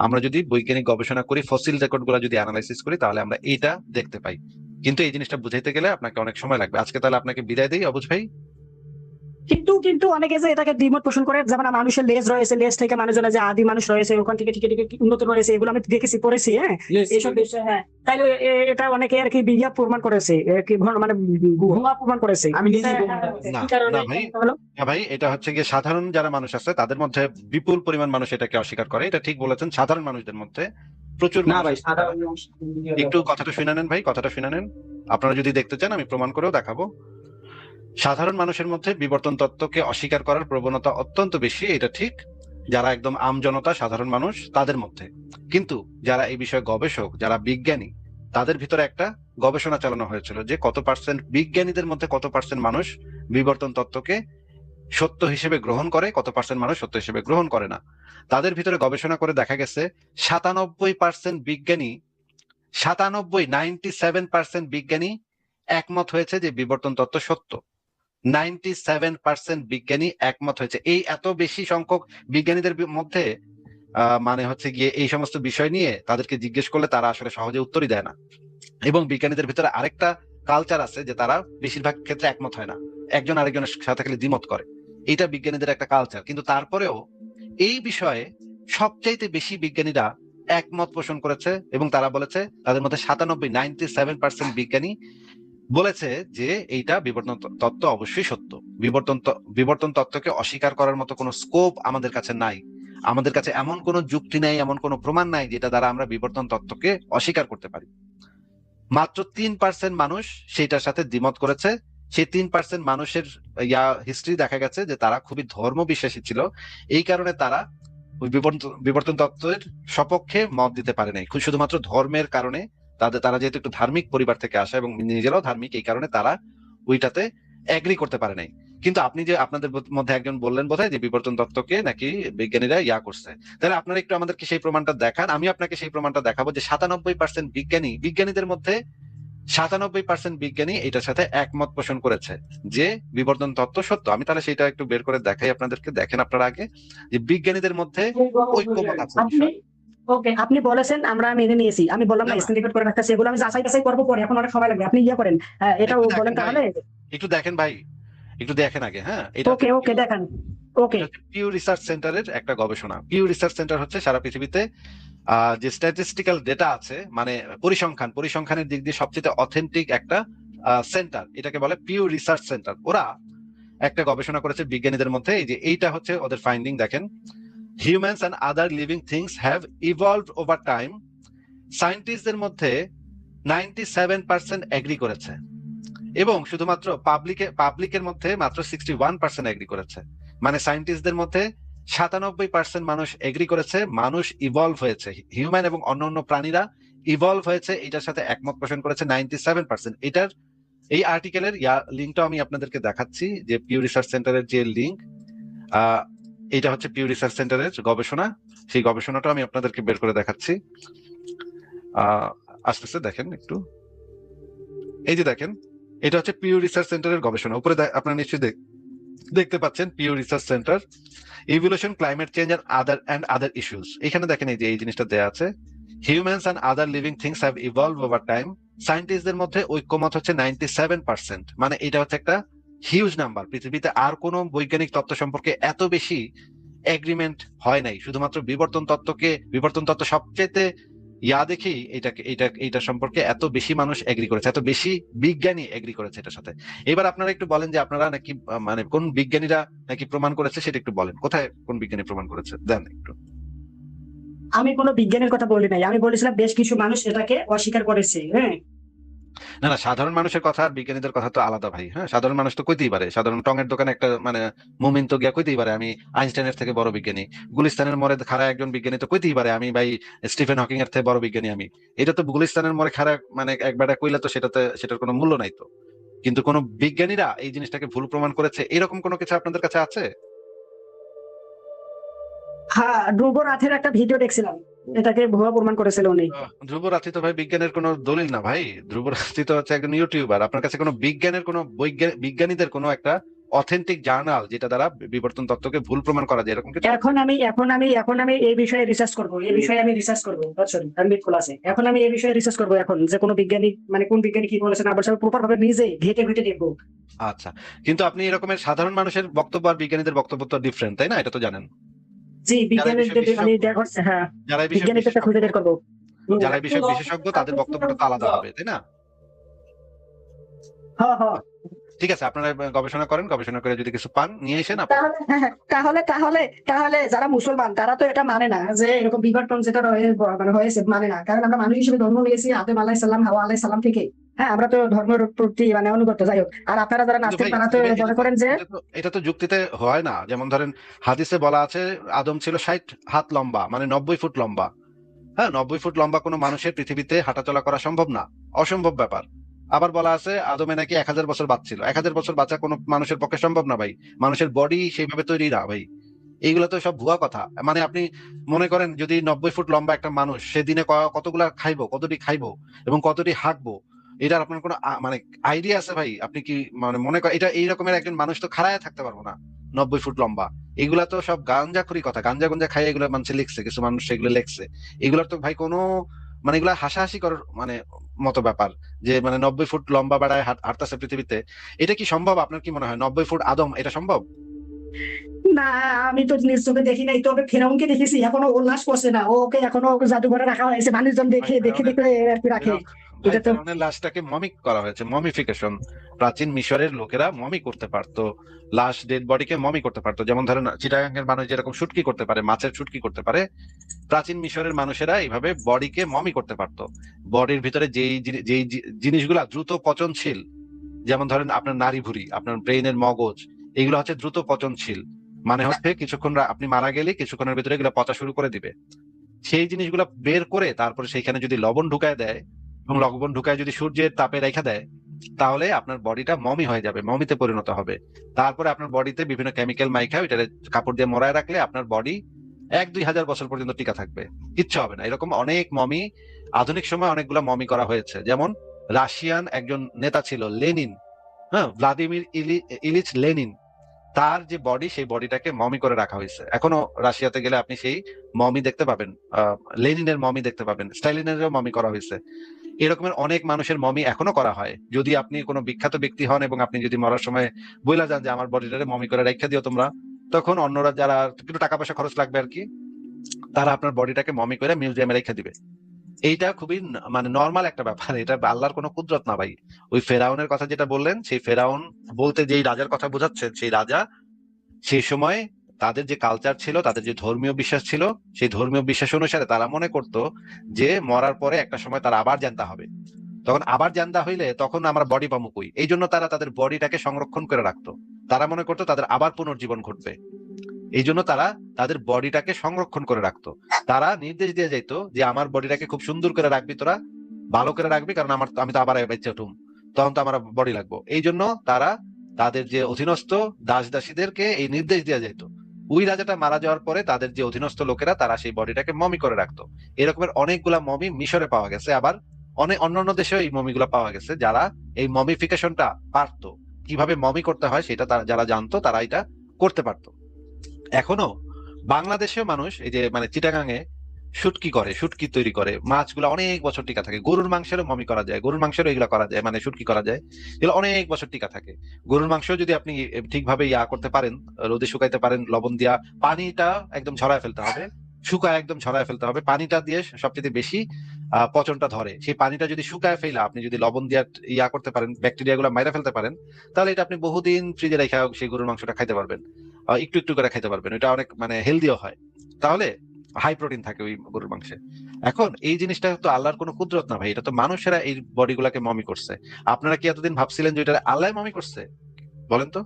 S1: আমরা যদি বৈজ্ঞানিক গবেষণা করি, ফসিল রেকর্ড গুলা যদি অ্যানালাইসিস করি, তাহলে আমরা এইটা দেখতে পাই। কিন্তু এই জিনিসটা বুঝাইতে গেলে আপনাকে অনেক সময় লাগবে। আজকে তাহলে আপনাকে বিদায় দিই অবুঝ ভাই।
S2: কিন্তু কিন্তু অনেকে যে এটাকে দ্বিমত পোষণ করে, যেমন মানুষের লেজ রয়েছে, লেজ থেকে মানুষজনের যে আদি মানুষ রয়েছে, ওখান থেকে ঠিক ঠিক উন্নত রয়েছে, এগুলো আমি দেখেছি, পড়েছি। হ্যাঁ, এইসব বিষয়, হ্যাঁ, তাইলে এটা অনেকে আর কি বিজ্ঞান প্রমাণ করেছে, কি মানে ভুয়া প্রমাণ করেছে।
S3: আমি নিজেই
S1: না,
S2: কি কারণে
S1: না ভাই,
S2: হলো?
S1: না ভাই, এটা হচ্ছে গিয়ে সাধারণ যারা মানুষ আছে তাদের মধ্যে বিপুল পরিমাণ মানুষ এটাকে অস্বীকার করে। এটা ঠিক বলেছেন, সাধারণ মানুষদের মধ্যে প্রচুর
S3: না
S1: মানুষ
S3: ভাই,
S1: আছে।
S3: সাধারণ
S1: একটু কথাটা শুনে নেন ভাই, কথাটা শুনে নেন। আপনারা যদি দেখতে চান আমি প্রমাণ করেও দেখাবো। সাধারণ মানুষের মধ্যে বিবর্তন তত্ত্বকে অস্বীকার করার প্রবণতা অত্যন্ত বেশি, এটা ঠিক, যারা একদম আমজনতা, সাধারণ মানুষ তাদের মধ্যে। কিন্তু যারা এই বিষয়ে গবেষক, যারা বিজ্ঞানী, তাদের ভিতরে একটা গবেষণা চালানো হয়েছিল যে কত পার্সেন্ট বিজ্ঞানীদের মধ্যে কত পার্সেন্ট মানুষ বিবর্তন তত্ত্বকে সত্য হিসেবে গ্রহণ করে, কত পার্সেন্ট মানুষ সত্য হিসেবে গ্রহণ করে না। তাদের ভিতরে গবেষণা করে দেখা গেছে 97% বিজ্ঞানী, 97% বিজ্ঞানী একমত হয়েছে যে বিবর্তন তত্ত্ব সত্য। 97% বিজ্ঞানী একমত হয়েছে। এই এত বেশি সংখ্যক বিজ্ঞানীদের মধ্যে মানে হচ্ছে গিয়ে এই সমস্ত বিষয় নিয়ে তাদেরকে জিজ্ঞেস করলে তারা আসলে সহজে উত্তরই দেয় না। এবং বিজ্ঞানীদের ভিতরে আরেকটা কালচার আছে যে তারা বেশিরভাগ ক্ষেত্রে একমত হয় না, একজন আরেকজনের সাথে খালি দ্বিমত করে। এটা বিজ্ঞানীদের একটা কালচার। কিন্তু তারপরেও এই বিষয়ে সবচাইতে বেশি বিজ্ঞানীরা একমত পোষণ করেছে এবং তারা বলেছে, তাদের মধ্যে 97% বিজ্ঞানী বলেছে যে এইটা বিবর্তন তত্ত্ব অবশ্যই সত্য। বিবর্তন তত্ত্বকে অস্বীকার করার মতো কোনো স্কোপ আমাদের কাছে নাই। আমাদের কাছে এমন কোনো যুক্তি নাই, এমন কোনো প্রমাণ নাই যেটা দ্বারা আমরা বিবর্তন তত্ত্বকে অস্বীকার করতে পারি। মাত্র 3% মানুষ সেটার সাথে দ্বিমত করেছে। সেই 3% মানুষের হিস্ট্রি দেখা গেছে যে তারা খুবই ধর্ম বিশ্বাসী ছিল। এই কারণে তারা ওই বিবর্তন তত্ত্বের সপক্ষে মত দিতে পারে নাই, শুধুমাত্র ধর্মের কারণে। তারা যেহেতু একটু ধার্মিক পরিবার থেকে আসে এবং নিজেরাও ধার্মিক, এই কারণে তারা ওইটাতে এগ্রি করতে পারে নাই। কিন্তু আপনি যে আপনাদের মধ্যে একজন বললেন বোধহয় যে বিবর্তন তত্ত্বকে নাকি বিজ্ঞানীরা করছে, তাহলে আপনারা একটু আমাদেরকে সেই প্রমাণটা দেখান। আমি আপনাকে সেই প্রমাণটা দেখাবো যে 97% বিজ্ঞানীদের মধ্যে 97% বিজ্ঞানী এটার সাথে একমত পোষণ করেছে যে বিবর্তন তত্ত্ব সত্য। আমি তাহলে সেটা একটু বের করে দেখাই আপনাদেরকে। দেখেন আপনারা আগে যে বিজ্ঞানীদের মধ্যে ঐক্যমত আছে।
S2: ওকে, আপনি বলেছেন, আমরা মেনে নিয়েছি। আমি বললাম
S1: না
S2: না
S1: না,
S2: স্ক্রিন রেকর্ড করে রাখতেছি, এগুলো আমি যাচাই বাছাই করবো পরে, এখন অনেক সময় লাগবে। আপনি ইয়ে করেন, এটাও
S1: একটু
S2: বলেন
S1: দেখেন ভাই,
S2: তাহলে।
S1: একটু দেখেন ভাই, একটু দেখেন আগে। হ্যাঁ, এটা হচ্ছে
S2: ওকে ওকে, দেখান। ওকে।
S1: এটা হচ্ছে পিউ রিসার্চ সেন্টারের একটা গবেষণা। পিউ রিসার্চ সেন্টার হচ্ছে সারা পৃথিবীতে যে স্ট্যাটিস্টিক্যাল ডেটা আছে, মানে পরিসংখ্যানের দিক দিয়ে সবচেয়ে অথেন্টিক একটা সেন্টার, এটাকে বলে পিউ রিসার্চ সেন্টার। ওরা একটা গবেষণা করেছে বিজ্ঞানীদের মধ্যে, এই যে এইটা হচ্ছে ওদের ফাইন্ডিং, দেখেন। Humans and other living things have evolved over time. সায়েন্টিস্টদের মধ্যে 97% এগ্রি করেছে, এবং শুধুমাত্র পাবলিকের মধ্যে মাত্র 61% এগ্রি করেছে। মানে সায়েন্টিস্টদের মধ্যে 97% মানুষ এগ্রি করেছে মানুষ ইভলভ হয়েছে, হিউম্যান এবং অন্যান্য প্রাণীরা ইভলভ হয়েছে, এটার সাথে একমত পোষণ করেছে 97%। এটার এই আর্টিকেলের লিঙ্কটা আমি আপনাদেরকে দেখাচ্ছি, যে পিউ রিসার্চ সেন্টারের যে লিঙ্ক, এটা হচ্ছে পিউ রিসার্চ সেন্টারের গবেষণা। সেই গবেষণাটা আমি আপনাদেরকে বের করে দেখাচ্ছি। আস্তে আস্তে দেখেন একটু, এই যে দেখেন, এটা হচ্ছে পিউ রিসার্চ সেন্টারের গবেষণা। উপরে আপনারা নিশ্চয়ই দেখতে পাচ্ছেন, Pew research centre, evolution, climate change and other issues. এখানে দেখেন এই যে এই জিনিসটা দেয়া আছে, humans and other living things have evolve over time. সায়েন্টিস্টদের মধ্যে ঐক্যমত হচ্ছে 97%। মানে এটা হচ্ছে একটা হিউজ নাম্বার। পৃথিবীতে আর কোনো বৈজ্ঞানিক তত্ত্ব সম্পর্কে এত বেশি এগ্রিমেন্ট হয় নাই। শুধুমাত্র বিবর্তন তত্ত্ব সবচেয়ে দেখেই এইটা সম্পর্কে এত বেশি মানুষ এগ্রি করেছে, এত বেশি বিজ্ঞানী এগ্রি করেছে এটার সাথে। এবার আপনারা একটু বলেন যে আপনারা নাকি মানে কোন বিজ্ঞানীরা নাকি প্রমাণ করেছে, সেটা একটু বলেন, কোথায় কোন বিজ্ঞানী প্রমাণ করেছে, দেন একটু।
S2: আমি কোনো বিজ্ঞানের কথা বলি নাই, আমি বলেছিলাম বেশ কিছু মানুষ এটাকে অস্বীকার করেছে। হ্যাঁ,
S1: না না, সাধারণ মানুষের কথা আর বিজ্ঞানীদের কথা তো আলাদা ভাই। হ্যাঁ, সাধারণ মানুষ তো কইতেই পারে, সাধারণ টঙের দোকানে একটা মানে মুমিন তো গিয়া কইতেই পারে আমি আইনস্টাইনের থেকে বড় বিজ্ঞানী। গুলিস্তানের মোড়ে খাড়া একজন বিজ্ঞানী তো কইতেই পারে আমি ভাই স্টিফেন হকিং এর থেকে বড় বিজ্ঞানী আমি। এটা তো গুলিস্তানের মোড়ে খাড়া মানে একবারে কইলে তো সেটার কোনো মূল্য নাই তো। কিন্তু কোন বিজ্ঞানীরা এই জিনিসটাকে ভুল প্রমাণ করেছে এরকম কোনো কিছু আপনাদের কাছে আছে?
S2: হ্যাঁ, ধ্রুব রাথের একটা ভিডিও দেখছিলাম, এটাকে ভুয়া প্রমাণ করেছিল উনি।
S1: ধ্রুব রাঠি তো ভাই বিজ্ঞানের কোনো দলিল না ভাই। ধ্রুব রাঠি তো হচ্ছে একজন ইউটিউবার। আপনার কাছে কোনো বিজ্ঞানের কোনো বিজ্ঞানীদের কোনো একটা অথেন্টিক জার্নাল যেটা দ্বারা বিবর্তন তত্ত্বকে ভুল প্রমাণ করা যায় এরকম কিছু?
S2: এখন আমি এই বিষয়ে রিসার্চ করব, এই বিষয়ে আমি রিসার্চ করবো। বুঝছেন, আমি বিটফুল আছে, এখন আমি এই বিষয়ে রিসার্চ করবো, এখন যে কোনো বিজ্ঞানী মানে কোন বিজ্ঞানী কি বলেছে না বলেছে প্রপার ভাবে নিজে ঘেটে ঘেটে দেখবো।
S1: আচ্ছা, কিন্তু আপনি এরকমের সাধারণ মানুষের বক্তব্য আর বিজ্ঞানীদের বক্তব্য তো ডিফারেন্ট, তাই না? এটা তো জানেন।
S2: জি,
S1: যারা এই বিষয়ে
S2: বিজ্ঞানীদের আমি
S1: বিশেষজ্ঞ,
S2: দেখো। হ্যাঁ,
S1: যারা এই বিষয়ে
S2: বিজ্ঞানীদেরটা
S1: বিশেষজ্ঞ
S2: খুঁজে বের করবো।
S1: যারা এই বিষয়ে বিশেষজ্ঞ তাদের বক্তব্যটা তো আলাদা হবে, তাই না?
S2: হ্যাঁ হ্যাঁ।
S1: ঠিক আছে, আপনারা গবেষণা করেন, গবেষণা করে যদি কিছু পান নিয়ে এসেন
S2: তাহলে হ্যাঁ হ্যাঁ, তাহলে যারা মুসলমান তারা তো এটা মানে না যে এরকম বিবর্তন যেটা মানে হয়েছে, মানে না। কারণ আমরা মানুষ হিসেবে ধর্ম নিয়েছি আদম আলাইহিস সালাম, হাওয়া আলাইহিস সালাম থেকে। হ্যাঁ, আমরা তো ধর্মের প্রতি মানে অনুগত, যাই হোক। আর আপনারা যারা
S1: কিন্তু
S2: নাস্তিক
S1: ভাই
S2: তারা তো মনে করেন যে
S1: এটা তো যুক্তিতে হয় না। যেমন ধরেন হাদিসে বলা আছে আদম ছিল 60 হাত লম্বা, মানে 90 ফুট লম্বা। হ্যাঁ, 90 ফুট লম্বা কোনো মানুষের পৃথিবীতে হাঁটাচলা করা সম্ভব না, অসম্ভব ব্যাপার। আবার বলা আছে আদমে নাকি 1000 বছর বাঁচছিল। 1000 বছর বাঁচা কোনো মানুষের পক্ষে সম্ভব না ভাই। মানুষের বডি সেইভাবে তৈরি না ভাই। এইগুলো তো সব ভুয়া কথা। মানে আপনি মনে করেন যদি 90 ফুট লম্বা একটা মানুষ সে দিনে কতগুলা খাইবো, কতটি খাইবো এবং কতটি হাঁটবো, এটার আপনার কোনো মানে আইডিয়া আছে ভাই? আপনি কি মানে মনে করেন এটা এই রকমের একজন মানুষ তো খাড়ায় থাকতে পারবো না 90 ফুট লম্বা? এগুলা তো সব গাঞ্জাখুরি কথা, গাঞ্জা গুঞ্জা খাই এগুলো মানুষ লিখছে, কিছু মানুষ এগুলো লেখছে। এগুলোর তো ভাই কোনো মানে এগুলা হাসাহাসি করার মানে মতো ব্যাপার, যে মানে 90 ফুট লম্বা বেড়ায় হাঁটতেছে পৃথিবীতে। এটা কি সম্ভব? আপনার কি মনে হয় 90 ফুট আদম এটা সম্ভব?
S2: না, আমি তো নিজ চোখে দেখি নাই, তবে ফেরাউনকে দেখেছি, এখনো উল্লাস করছে না, ওকে এখনো জাদুঘরে রাখা হয়েছে, মানুষজন
S1: ভাই
S2: দেখে দেখে
S1: ফেরাউনের
S2: দেখে আর কি রাখে।
S1: ভাই
S2: এটা তো
S1: ফেরাউনের লাশটাকে মমি করা হয়েছে, মমিফিকেশন। প্রাচীন মিশরের লোকেরা মমি করতে পারতো, লাশ ডেড বডিকে মমি করতে পারতো। যেমন ধরেন চিটাগাঙ্গের মানুষ যেরকম শুটকি করতে পারে, মাছের শুটকি করতে পারে, প্রাচীন মিশরের মানুষেরা এইভাবে বডিকে মমি করতে পারতো। বডির ভিতরে যেই জিনিসগুলা দ্রুত পচনশীল, যেমন ধরেন আপনার নাড়ি ভুঁড়ি, আপনার ব্রেইনের মগজ, এগুলো হচ্ছে দ্রুত পচনশীল। মানে হচ্ছে কিছুক্ষণ আপনি মারা গেলে কিছুক্ষণের ভিতরে এগুলো পচা শুরু করে দিবে। সেই জিনিসগুলো বের করে তারপরে সেইখানে যদি লবণ ঢুকায় দেয় এবং লবণ ঢুকায় যদি সূর্যের তাপে রেখে দেয়, তাহলে আপনার বডিটা মমি হয়ে যাবে, মমিতে পরিণত হবে। তারপরে আপনার বডিতে বিভিন্ন কেমিক্যাল মাইখা ওইটা কাপড় দিয়ে মোড়ায় রাখলে আপনার বডি 1-2 হাজার বছর পর্যন্ত টিকা থাকবে, কিচ্ছু হবে না। এরকম অনেক মমি আধুনিক সময় অনেকগুলা মমি করা হয়েছে। যেমন রাশিয়ান একজন নেতা ছিল লেনিন, হ্যাঁ, ভ্লাদিমির ইলিচ লেনিন। তার যে বডি, সেই বডিটাকে মমি করে রাখা হয়েছে। এখনো রাশিয়াতে গেলে আপনি সেই মমি দেখতে পাবেন, লেনিনের মমি দেখতে পাবেন, স্টালিনেরও মমি করা হয়েছে। এরকমের অনেক মানুষের মমি এখনো করা হয়। যদি আপনি কোনো বিখ্যাত ব্যক্তি হন এবং আপনি যদি মরার সময় বইলা যান যে আমার বডিটারে মমি করে রেখে দিও তোমরা, তখন অন্যরা যারা একটু টাকা পয়সা খরচ লাগবে আর কি, তারা আপনার বডিটাকে মমি করে মিউজিয়ামে রেখে দিবে। এইটা খুবই মানে নর্মাল একটা ব্যাপার, এটা আল্লাহর কোনো কুদরত না ভাই। ওই ফেরাউনের কথা যেটা বললেন, সেই ফেরাউন বলতে যেই রাজার কথা বোঝাচ্ছেন, সেই রাজা সেই সময় তাদের যে কালচার ছিল, তাদের যে ধর্মীয় বিশ্বাস ছিল, সেই ধর্মীয় বিশ্বাস অনুসারে তারা মনে করত যে মরার পরে একটা সময় তারা আবার জানতে হবে। তখন আবার জানতে হইলে তখন আমরা বডি পামু কই? এই জন্য তারা তাদের বডিটাকে সংরক্ষণ করে রাখতো। তারা মনে করতো তাদের আবার পুনর্জীবন ঘটবে, এই জন্য তারা তাদের বডিটাকে সংরক্ষণ করে রাখতো। তারা নির্দেশ দিয়ে যাইতো যে আমার বডিটাকে খুব সুন্দর করে রাখবি, তোরা ভালো করে রাখবি, কারণ আমি তো আবার বেঁচে উঠুম, তখন তো আমার বডি লাগবো। এই জন্য তারা তাদের যে অধীনস্থ দাস দাসীদেরকে এই নির্দেশ দেওয়া যেত। ওই রাজাটা মারা যাওয়ার পরে তাদের যে অধীনস্থ লোকেরা তারা সেই বডিটাকে মমি করে রাখতো। এরকমের অনেকগুলা মমি মিশরে পাওয়া গেছে, আবার অনেক অন্যান্য দেশেও এই মমিগুলা পাওয়া গেছে। যারা এই মমিফিকেশনটা পারতো, কিভাবে মমি করতে হয় সেটা যারা জানতো, তারা এটা করতে পারতো। এখনো বাংলাদেশেও মানুষ এই যে মানে চিটাগাঙে শুটকি তৈরি করে, মাছগুলো অনেক বছর টিকা থাকে। গরুর মাংসেরও মমি করা যায়, গরুর মাংসেরও এগুলো করা যায়, মানে শুটকি করা যায়, এগুলো অনেক বছর টিকা থাকে। গরুর মাংস যদি আপনি ঠিকভাবে করতে পারেন, রোদে শুকাইতে পারেন, লবণ দিয়া, পানিটা একদম ঝরায় ফেলতে হবে, শুকায় একদম ঝরায় ফেলতে হবে, পানিটা দিয়ে সবচেয়ে বেশি পচনটা ধরে। সেই পানিটা যদি শুকায় ফেলা আপনি যদি লবণ দিয়া করতে পারেন, ব্যাকটেরিয়া গুলো মাইরা ফেলতে পারেন, তাহলে এটা আপনি বহুদিন ফ্রিজে রেখে সেই গরুর মাংসটা খাইতে পারবেন, একটু একটু করে খাইতে পারবেন। এটা অনেক মানে হেলদিও হয়, তাহলে হাই প্রোটিন থাকে ওই গরুর মাংসে। এখন এই জিনিসটা তো আল্লাহর কোনো কুদরত না ভাই, এটা তো মানুষেরা এই বডি গুলাকে মমি করছে। আপনারা কি এতদিন ভাবছিলেন যে এটা আল্লাহ মমি করছে? বলেন তো।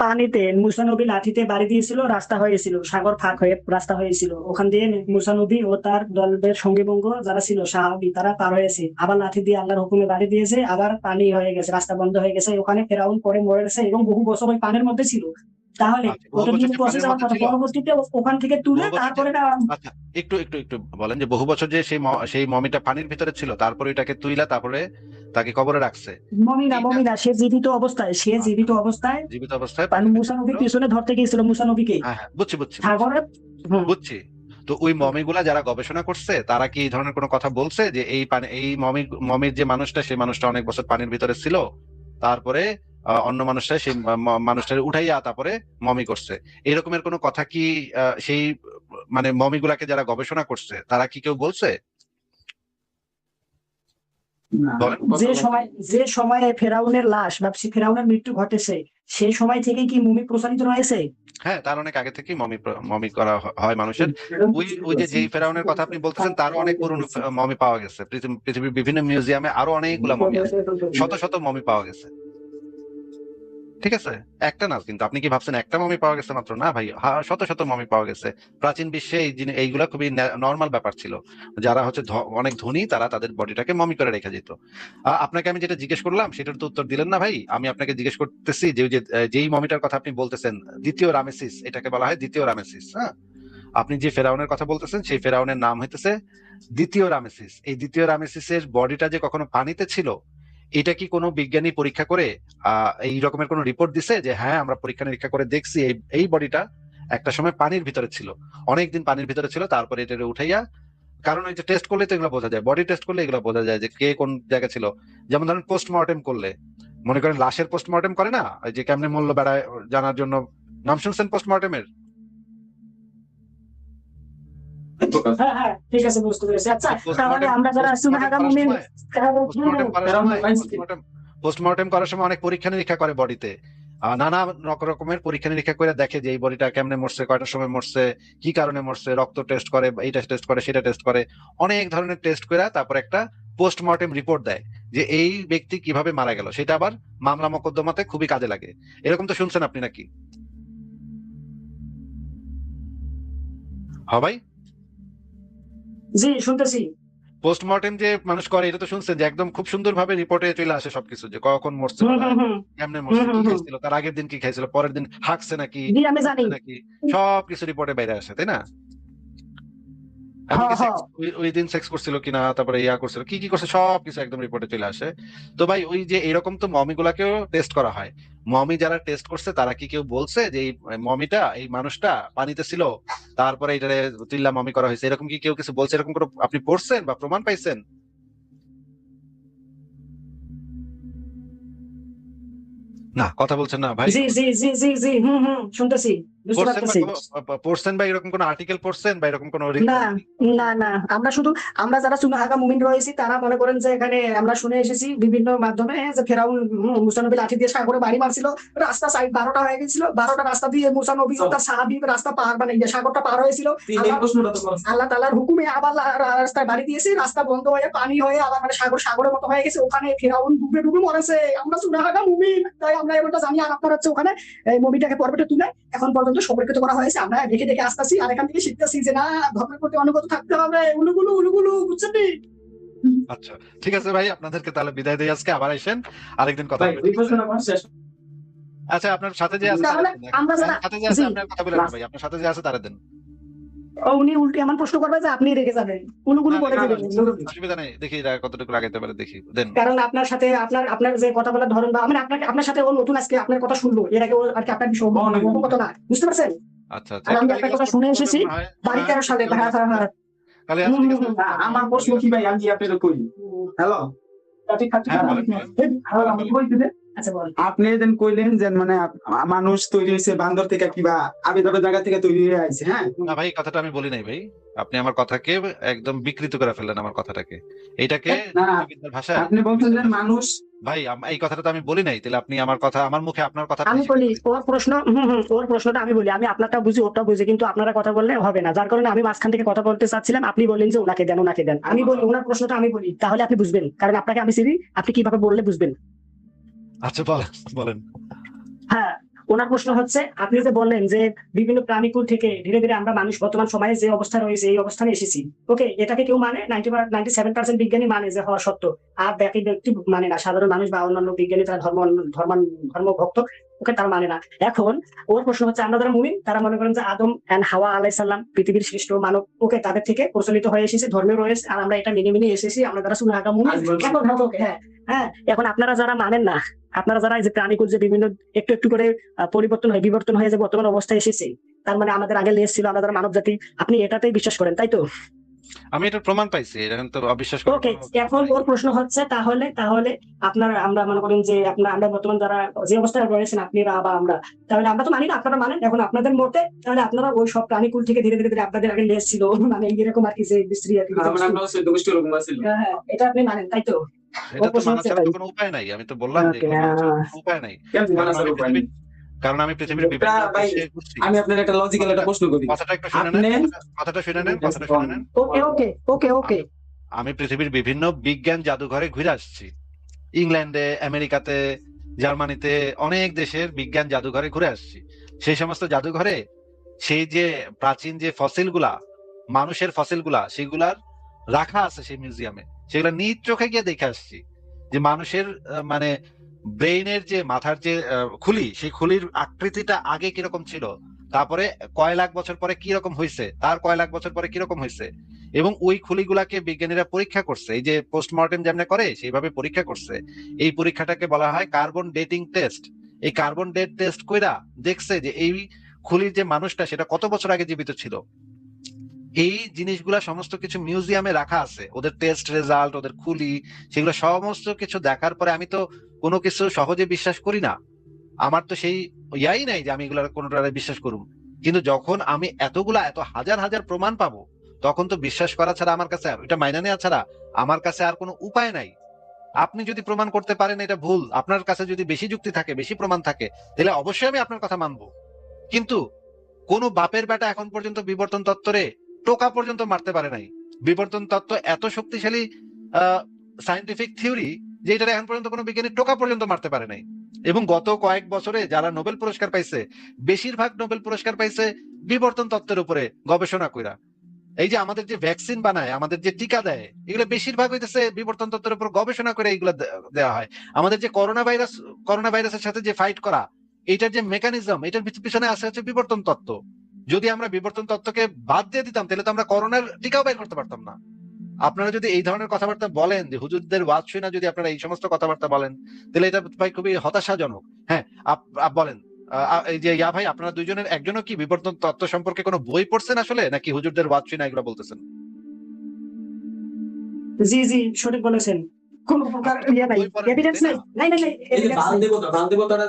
S2: পানিতে মুসা নবী লাঠিতে বাড়ি দিয়েছিল, রাস্তা হয়েছিল, সাগর ফাঁক হয়ে রাস্তা হয়েছিল, ওখান দিয়ে মুসা নবী ও তার দলের সঙ্গী বঙ্গ যারা ছিল সাহাবী তারা পার হয়েছে, আবার লাঠি দিয়ে আল্লাহর হুকুমে বাড়ি দিয়েছে, আবার পানি হয়ে গেছে, রাস্তা বন্ধ হয়ে গেছে, ওখানে ফেরাউন পরে মরে গেছে এবং বহু বছর ওই পানির মধ্যে ছিল। তাহলে
S1: আচ্ছা, বহু বছর
S2: কতদিন
S1: যে
S2: প্রসেস
S1: পানির
S2: যাওয়ার
S1: মধ্যে
S2: কথা,
S1: ছিল,
S2: পরবর্তীতে ওখান থেকে তুলে
S1: বহু বছর যে,
S2: তারপরে
S1: আচ্ছা একটু একটু একটু বলেন যে বহু বছর যে সেই মমিটা পানির ভিতরে ছিল, তারপরে এটাকে তুইলা তারপরে তাকে কবরে রাখছে,
S2: মমিনা
S1: এইটা?
S2: মমিনা সে জীবিত অবস্থায়, সে
S1: আচ্ছা,
S2: জীবিত অবস্থায়
S1: জীবিত অবস্থায় পানির
S2: মুসা
S1: ভিতরে
S2: নবী
S1: ছিল।
S2: পিছনে ধরতে গিয়েছিল মুসা নবীকে
S1: হ্যাঁ হ্যাঁ, বুঝছি বুঝছি বুঝছি
S2: সাগরে। হম।
S1: বুঝছি। তো ওই মমিগুলা যারা গবেষণা করছে তারা কি এই ধরনের কোনো কথা বলছে যে এই পানি, এই মমির যে মানুষটা, সেই মানুষটা অনেক বছর পানির ভিতরে ছিল, তারপরে অন্য মানুষটা সেই মানুষটাকে উঠাইয়া তারপরে মমি করছে? এরকমের কোনো কথা কি সেই মানে মমিগুলাকে যারা গবেষণা করছে তারা কি কেউ বলছে? বলেন।
S2: যে সময়ে ফেরাউনের লাশ বা ফেরাউনের মৃত্যু ঘটেছে সেই সময় থেকে কি মুমি প্রচারিত রয়েছে?
S1: হ্যাঁ, তার অনেক আগে থেকেই মমি করা হয় মানুষের। ওই ওই যে যেই ফেরাউনের কথা আপনি বলতেছেন, তারও অনেক পুরনো মমি পাওয়া গেছে। পৃথিবীর বিভিন্ন মিউজিয়ামে আরো অনেকগুলা মমি আছে, শত শত মমি পাওয়া গেছে। ঠিক আছে, একটা না কিন্তু। আপনি কি ভাবছেন একটা মমি পাওয়া গেছে মাত্র? না ভাই, শত শত মমি পাওয়া গেছে। প্রাচীন বিশ্বে এইগুলা খুবই নর্মাল ব্যাপার ছিল। যারা হচ্ছে অনেক ধনী, তারা তাদের বডিটাকে মমি করে রেখে যেত। আপনাকে আমি যেটা জিজ্ঞেস করলাম সেটার তো উত্তর দিলেন না ভাই। আমি আপনাকে জিজ্ঞেস করতেছি যে ওই যে যেই মমিটার কথা আপনি বলতেছেন, দ্বিতীয় রামেসিস, এটাকে বলা হয় দ্বিতীয় রামেসিস। হ্যাঁ, আপনি যে ফেরাউনের কথা বলতেছেন সেই ফেরাউনের নাম হইতেছে দ্বিতীয় রামেসিস। এই দ্বিতীয় রামেসিসের বডিটা যে কখনো পানিতে ছিল, এটা কি কোনো বিজ্ঞানী পরীক্ষা করে এই রকমের কোনো রিপোর্ট দিছে যে হ্যাঁ আমরা পরীক্ষা নিরীক্ষা করে দেখছি এই বডিটা একটা সময় পানির ভিতরে ছিল, অনেকদিন পানির ভিতরে ছিল, তারপরে এটা উঠাইয়া, কারণ ওই যে টেস্ট করলে তো এগুলো বোঝা যায়, বডি টেস্ট করলে এগুলো বোঝা যায় যে কে কোন জায়গা ছিল। যেমন ধরেন পোস্টমর্টেম করলে, মনে করেন লাশের পোস্টমর্টেম করে না, ওই যে কেমনে মূল্য বেড়ায় জানার জন্য। নাম শুনছেন পোস্টমর্টেমের?
S2: হ্যাঁ হ্যাঁ, ঠিক আছে, বুঝতে পেরেছি। আচ্ছা, তাহলে
S1: পোস্টমর্টেম
S2: আমরা যারা সুনাহাগা মুমিন
S1: পোস্টমর্টেম করার সময় পোস্টমর্টেম করার সময় অনেক পরীক্ষা নিরীক্ষা করে বডিতে, নানা রকমের পরীক্ষা নিরীক্ষা করে দেখে যে এই বডিটা কেমনে মরছে, কয়টার সময় মরছে, কি কারণে মরছে, রক্ত টেস্ট করে, এইটা টেস্ট করে, সেটা টেস্ট করে, অনেক ধরনের টেস্ট করে তারপর একটা পোস্টমর্টেম রিপোর্ট দেয় যে এই ব্যক্তি কিভাবে মারা গেল। সেটা আবার মামলা মোকদ্দমাতে খুবই কাজে লাগে। এরকম তো শুনছেন আপনি নাকি? হ্যাঁ ভাই,
S2: জি শুনতেছি।
S1: পোস্টমর্টেম যে মানুষ করে এটা তো শুনছেন যে একদম খুব সুন্দর ভাবে রিপোর্টে চলে আসে সবকিছু, যে কখন মরছে,
S2: হুম হুম হুম
S1: কেমনে
S2: হুম
S1: মরছে, কি
S2: হুম হুম।
S1: খাইছিল, তার আগের দিন কি খাইছিল, পরের দিন হাঁকছে নাকি,
S2: জি আমি জানি।
S1: নাকি, সবকিছু রিপোর্টে বাইরে আসে, তাই না? এমনকি
S2: হ্যাঁ, হ্যাঁ।
S1: ওই দিন সেক্স করছিল কিনা, তারপরে ইয়া করছিল, কি কি করছে সবকিছু একদম রিপোর্টে চলে আসে। তো ভাই ওই যে এরকম তো মমি গুলাকেও টেস্ট করা হয়। মমি যারা টেস্ট করছে তারা কি কেউ বলছে যে এই মমিটা, এই মানুষটা পানিতে ছিল, তারপরে এটারে চিল্লা মমি করা হয়েছে, এরকম কি কেউ কিছু বলছে? এরকম কোনো আপনি পড়ছেন বা প্রমাণ পাইছেন? না, কথা বলছেন না ভাই।
S2: জি, জি, জি, জি, জি, শুনতেছি, বুঝতে
S1: পড়ছেন বা
S2: পারতেছি।
S1: পড়ছেন বা এরকম কোন আর্টিকেল পড়ছেন বা এরকম কোন
S2: না, না, না, আমরা শুধু, আমরা যারা সুন্নাহাগা মুমিন রয়েছি তারা মনে করেন যে এখানে আমরা শুনে এসেছি বিভিন্ন মাধ্যমে যে ফেরাউন মুসা নবী লাঠি দিয়ে সাগরে বাড়ি মারছিল, রাস্তা সাইড 12টা হয়ে গেছিল, 12টা রাস্তা দিয়ে মুসা নবী ও তার সাহাবী রাস্তা পার মানে সাগরটা পার হয়েছিল। আল্লাহ তাআলার হুকুমে আবার রাস্তায় বাড়ি দিয়েছে, রাস্তা বন্ধ হয়ে পানি হয়ে আবার মানে সাগরের মতো হয়ে গেছে, ওখানে ফেরাউন ডুবে ডুবে মরেছে। আমরা সুন্নাহাগা মুমিন, তাই আমরা এবারটা জানি। আর আপনার হচ্ছে ওখানে এই মুভিটাকে পর্বটা তুলে এখন পর্যন্ত সংরক্ষিত করা হয়েছে, আমরা দেখে দেখে আসতেছি আর এখান থেকে শিখতেছি যে না, ধর্মের প্রতি অনুগত থাকতে হবে, উলুগুলু উলুগুলু, বুঝছেন নি?
S1: আচ্ছা, ঠিক আছে ভাই, আপনাদেরকে তাহলে বিদায় দিই আজকে, আবার আসেন আরেকদিন কথা
S3: ভাই
S1: বলবো,
S3: ওই
S1: ঠিক আছে?
S3: প্রশ্নটা আমার শেষ।
S1: আচ্ছা, আপনার সাথে যে আছে তারে
S2: তাহলে
S1: দেন।
S2: আমরা যারা,
S1: সাথে যে আছে
S2: জি,
S1: আপনার কথা বলেন না ভাই, আপনার সাথে যে আছে তারে দেন।
S2: উনি উল্টে এমন প্রশ্ন করবে যে আপনি রেগে যাবেন, উলুগুলু
S1: না,
S2: করে
S1: না,
S2: দেবেন।
S1: অসুবিধা নেই, দেখি এরা কতটুকু লাগাইতে পারে, দেখি দেন।
S2: কারণ আপনার সাথে আপনার আপনার যে কথা বলার ধরন বা মানে আপনাকে আপনার সাথে ও নতুন আজকে আপনার কথা শুনলো, এর আগে ও আর কি আপনার বিষয় অবগত না, বুঝতে পারছেন?
S1: আচ্ছা আচ্ছা,
S2: আর
S1: একটু
S2: আমি
S1: গালি
S2: আপনার
S1: গালাজ
S2: কথা
S1: করতে
S2: শুনে
S1: পারবে
S2: এসেছি
S1: মনে হয়।
S2: বাড়ি
S1: হ্যাঁ,
S2: 13 সালে।
S1: গালি
S2: হ্যাঁ,
S1: গালাজ
S2: হ্যাঁ, হ্যাঁ।
S1: গালি আছে, ঠিক আছে।
S3: আমার প্রশ্ন কি ভাই, আমি আপনাদের করি। হ্যালো,
S1: হ্যাঁ, বলেন বলেন বলেন।
S2: আচ্ছা বল।
S3: আপনি যেন কইলেন যে মানে মানুষ তৈরি হয়েছে বান্দর থেকে কিবা আবিদাবের জায়গা থেকে তৈরি হয়ে আইছে, হ্যাঁ?
S1: না ভাই, কথাটা আমি বলি নাই ভাই, আপনি আমার কথাকে একদম বিকৃত করে ফেললেন আমার কথাটাকে। এইটাকে
S3: না,
S1: যুক্তিবিদ্যার ভাষায়
S3: আপনি বলছেন যে মানুষ,
S1: ভাই এই কথাটা তো আমি বলি নাই, তাহলে আপনি আমার কথা, আমার মুখে আপনার কথা
S2: আমি বলি ওর প্রশ্ন, ওর প্রশ্নটা আমি বলি, আমি আপনারটা বুঝি ওরটা বুঝি, কিন্তু আপনারা কথা বললে হবে না, যার কারণে আমি মাঝখান থেকে কথা বলতে চাচ্ছিলাম, আপনি বললেন যে ওনাকে দেন ওনাকে দেন, আমি বলি ওনার প্রশ্নটা আমি বলি, তাহলে আপনি বুঝবেন, কারণ আপনাকে আমি চিনি, আপনি কিভাবে বললে বুঝবেন।
S1: আচ্ছা বলেন বলেন।
S2: হ্যাঁ, ওনার প্রশ্ন হচ্ছে, আপনি যে বললেন যে বিভিন্ন প্রাণীকুল থেকে ধীরে ধীরে আমরা মানুষ বর্তমান সময়ে যে অবস্থা রয়েছে এই অবস্থানে এসেছি, ওকে, এটাকে কেউ মানে 97% বিজ্ঞানী মানে যে হওয়া সত্য, আর বাকি ব্যক্তি মানে না, সাধারণ মানুষ বা অন্যান্য বিজ্ঞানী যারা ধর্মভক্ত, ওকে তারা মানে না। এখন ওর প্রশ্ন হচ্ছে, আমরা যারা মুমিন তারা মনে করেন যে আদম এন্ড হাওয়া আলাইহিস সালাম পৃথিবীর শ্রেষ্ঠ মানব, ওকে, তাদের থেকে প্রচলিত হয়ে এসেছে, ধর্মীয় রয়েছে, আর আমরা এটা মেনে মেনে এসেছি, আমরা যারা সুন্নাহ মুমিন এখন ধর্ম, হ্যাঁ, হ্যাঁ। এখন আপনারা যারা মানেন না, আপনারা যারা এই যে প্রাণীকুল যে বিভিন্ন একটু একটু করে পরিবর্তন হয়ে বিবর্তন হয়ে যে বর্তমান অবস্থায় এসেছে, তার মানে আমাদের আগে লেস ছিল, আমরা যারা মানব জাতি, আপনি এটাতেই বিশ্বাস করেন, তাই তো?
S1: আমি এটার প্রমাণ পাইছি, এটা তো অবিশ্বাস করার
S2: ওকে,
S1: কোনো
S2: এখন ওর প্রশ্ন হচ্ছে, তাহলে তাহলে আপনারা, আমরা মনে করেন যে আমরা বর্তমান যারা যে অবস্থায় রয়েছেন আপনারা বা আমরা, তাহলে আমরা তো মানি না, আপনারা মানেন, এখন আপনাদের মতে তাহলে আপনারা ওই সব প্রাণীকুল থেকে ধীরে ধীরে ধীরে আপনাদের আগে লেস ছিল, মানে এরকম আর কি, যে বিশ্রী আর কি, হ্যাঁ, এটা আপনি মানেন, তাই তো?
S1: এটা
S2: ওর
S1: তো
S2: প্রশ্ন
S1: মানা
S2: হচ্ছে
S1: ছাড়া
S2: তাই।
S1: তো কোনো উপায় নাই, আমি তো বললাম যে
S2: ওকে,
S1: এগুলো মানা ছাড়া কোনো উপায় নাই। কারণ আমি পৃথিবীর বিভিন্ন
S3: ভাই
S1: দেশে ঘুরছি।
S3: আমি আপনার একটা লজিক্যাল একটা প্রশ্ন করি।
S1: কথাটা একটু শুনে
S3: আপনি
S1: নেন, কথাটা শুনে নেন, কথাটা শুনে নেন।
S2: ওকে, ওকে, ওকে, ওকে।
S1: আমি পৃথিবীর বিভিন্ন বিজ্ঞান জাদুঘরে ঘুরে আসছি, ইংল্যান্ডে, আমেরিকাতে, জার্মানিতে, অনেক দেশের বিজ্ঞান জাদুঘরে ঘুরে আসছি। সেই সমস্ত জাদুঘরে সেই যে প্রাচীন যে ফসিল গুলা, মানুষের ফসিল গুলা, সেগুলার রাখা আছে সেই মিউজিয়ামে, সেগুলা নিজ চোখে গিয়ে দেখে আসছি যে মানুষের মানে ব্রেইনের যে মাথার যে খুলি, সেই খুলির আকৃতিটা আগে কিরকম ছিল, তারপরে কয় লাখ বছর পরে কি রকম হয়েছে, তার কয় লাখ বছর পরে কিরকম হয়েছে, এবং ওই খুলিগুলাকে বিজ্ঞানীরা পরীক্ষা করছে, এই যে পোস্টমর্টেম যেমন করে সেইভাবে পরীক্ষা করছে। এই পরীক্ষাটাকে বলা হয় কার্বন ডেটিং টেস্ট। এই কার্বন ডেট টেস্ট কইরা দেখছে যে এই খুলির যে মানুষটা সেটা কত বছর আগে জীবিত ছিল। এই জিনিসগুলা সমস্ত কিছু মিউজিয়ামে রাখা আছে, ওদের টেস্ট রেজাল্ট, ওদের খুলি, সেগুলো সমস্ত কিছু দেখার পরে আমি তো কোনো কিছু সহজে বিশ্বাস করি না। আমার তো সেই ইয়াই নাই যে আমি এগুলার কোনোটারে বিশ্বাস করুম। কিন্তু যখন আমি এত হাজার হাজার প্রমাণ পাবো, তখন তো বিশ্বাস করা ছাড়া আমার কাছে, এটা মাইনা নেওয়া ছাড়া আমার কাছে আর কোনো উপায় নাই। আপনি যদি প্রমাণ করতে পারেন এটা ভুল, আপনার কাছে যদি বেশি যুক্তি থাকে, বেশি প্রমাণ থাকে, তাহলে অবশ্যই আমি আপনার কথা মানবো। কিন্তু কোন বাপের বেটা এখন পর্যন্ত বিবর্তন তত্ত্বরে টোকা পর্যন্ত মারতে পারে নাই। বিবর্তন তত্ত্ব এত শক্তিশালী সায়েন্টিফিক থিওরি যে এটা এখন পর্যন্ত কোনো বিজ্ঞানী টোকা পর্যন্ত মারতে পারে নাই। এবং গত কয়েক বছরে যারা নোবেল পুরস্কার পাইছে, বেশিরভাগ নোবেল পুরস্কার পাইছে বিবর্তন তত্ত্বের উপরে গবেষণা কইরা। এই যে আমাদের যে ভ্যাকসিন বানায়, আমাদের যে টিকা দেয়, এগুলো বেশিরভাগ হইতেছে বিবর্তন তত্ত্বের উপর গবেষণা করে এগুলো দেওয়া হয়। আমাদের যে করোনা ভাইরাসের সাথে যে ফাইট করা, এটার যে মেকানিজম, এটার পিছনে আছে হচ্ছে বিবর্তন তত্ত্ব। যদি আমরা বিবর্তন তত্ত্বকে বাদ দিয়ে দিতাম তাহলে তো আমরা করোনার টিকাও বের করতে পারতাম না। আপনারা যদি এই ধরনের কথাবার্তা বলেন, যে হুজুরদের ওয়াজ শুনে যদি আপনারা এই সমস্ত কথাবার্তা বলেন, তাহলে এটা ভাই খুবই হতাশাজনক। হ্যাঁ, বলেন এই যে ভাই, আপনারা দুইজনের একজনও কি বিবর্তন তত্ত্ব সম্পর্কে কোনো বই পড়ছেন আসলে, নাকি হুজুরদের ওয়াজ শুনে এগুলো বলতেছেন?
S2: জি জি, সঠিক বলেছেন। কোন প্রকার ইয়ে নাই,
S1: বই পড়েন,
S2: এভিডেন্স
S1: তাই
S2: নাই।
S1: না?
S2: নাই,
S3: এই যে
S2: evidence নাই।
S3: বাল দেবতারা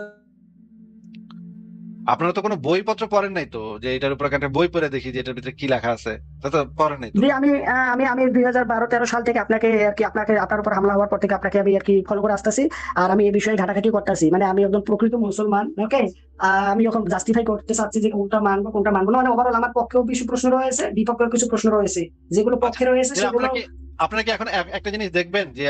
S1: আপনারা তো কোনো বইপত্র পড়েন নাই তো, যে এটার উপর একটা বই পড়ে দেখি যে এটার ভিতরে কি লেখা আছে, তা তো পড়েন নাই তো।
S2: জি, আমি 2012-13 সাল থেকে আপনাকে আপনার উপর হামলা হওয়ার পর থেকে আপনাকে আমি ফলো করে আসতেছি। আর আমি এই বিষয়ে ঘাটাঘাটি করতেছি, মানে আমি একজন প্রকৃত মুসলমান। ওকে, আমি যখন জাস্টিফাই করতে চাচ্ছি যে কোনটা মানবো কোনটা মানবো না, মানে ওভারঅল আমার পক্ষেও কিছু প্রশ্ন রয়েছে, বিপক্ষেও কিছু প্রশ্ন রয়েছে। যেগুলো পক্ষে রয়েছে
S1: যে
S2: সেগুলো
S1: আপনারা কি এখন একটা জিনিস দেখবেন যে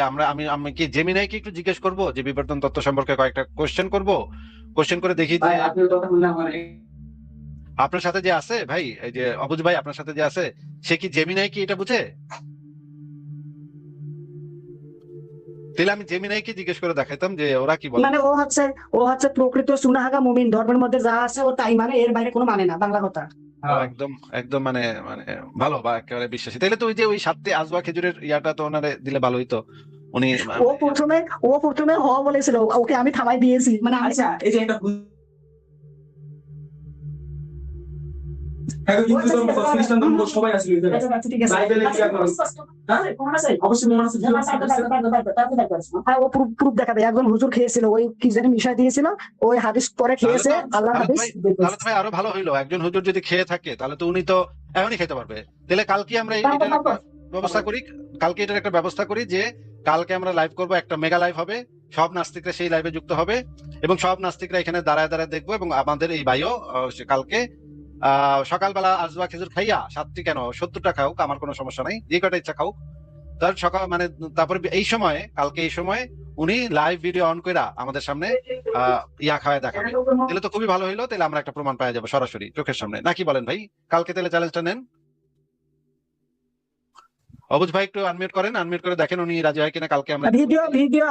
S1: আমি কি জেমিনাইকে একটু জিজ্ঞেস করব যে বিবর্তন তত্ত্ব সম্পর্কে কয়েকটা কোশ্চেন করে দেখি যে
S3: ভাই আপনার কথা শুনলে আমার
S1: আপনার সাথে যে আছে ভাই, এই যে অবুজ ভাই আপনার সাথে যে আছে, সে কি জেমিনাই কি এটা বুঝে? তাহলে আমি জেমিনাইকে জিজ্ঞেস করে দেখাইতাম যে ওরা কি বলে।
S2: মানে ও হচ্ছে প্রকৃত সুনাহাগা মুমিন, ধর্মের মধ্যে যা আছে ও তাই মানে, এর বাইরে কোনো মানে না, বাংলা কথা।
S1: একদম একদম মানে মানে ভালো বা একেবারে বিশ্বাসী। তাহলে তো ওই যে ওই 7টি আজওয়া খেজুরের ইয়াটা তো ওনারে দিলে ভালোই তো। উনি
S2: ও প্রথমে বলেছিল, ওকে আমি থামাই দিয়েছি, মানে
S3: আচ্ছা এই যে একটা হ্যাঁ, হিন্দু ধর্ম খ্রিস্টান ধর্ম সবাই আছে এখানে।
S2: আচ্ছা, ঠিক আছে।
S3: বাইবেলে কি আছে?
S2: হ্যাঁ, প্রমাণ আছে?
S3: অবশ্যই মনে আছে
S2: হ্যাঁ, ও প্রুফ দেখাবে। একজন হুজুর খেয়েছিল, ওই কি জানি মিশাই দিয়েছিল, ওই হাদিস পরে খেয়েছে, আল্লাহ হাদিস।
S1: তাহলে তো ভাই আরো ভালো হইলো, একজন হুজুর যদি খেয়ে থাকে তাহলে তো উনি তো এখনই খেতে পারবে। তাহলে কালকে আমরা এটার একটা ব্যবস্থা করি, যে কালকে আমরা লাইভ করব, একটা মেগা লাইভ হবে, সব নাস্তিকরা সেই লাইভে যুক্ত হবে এবং সব নাস্তিকরা এখানে দাঁড়ায় দাঁড়ায় দেখবো। এবং আমাদের এই ভাইও কালকে সকালবেলা আজওয়া খেজুর খাইয়া 7টি কেন 70টা খাওক, আমার কোনো সমস্যা নাই, যে কটা ইচ্ছা খাওক। তার সকাল মানে তারপরে কালকে এই সময়ে উনি লাইভ ভিডিও অন কইরা আমাদের সামনে ইয়া খাওয়ায় দেখাবে। তাহলে তো খুবই ভালো হইলো, তাহলে আমরা একটা প্রমাণ পাওয়া যাবো সরাসরি চোখের সামনে, নাকি বলেন ভাই? কালকে তাহলে চ্যালেঞ্জটা নেন। অবুজ ভাই একটু আনমিউট করে দেখেন উনি রাজি হয় কিনা। কালকে আমরা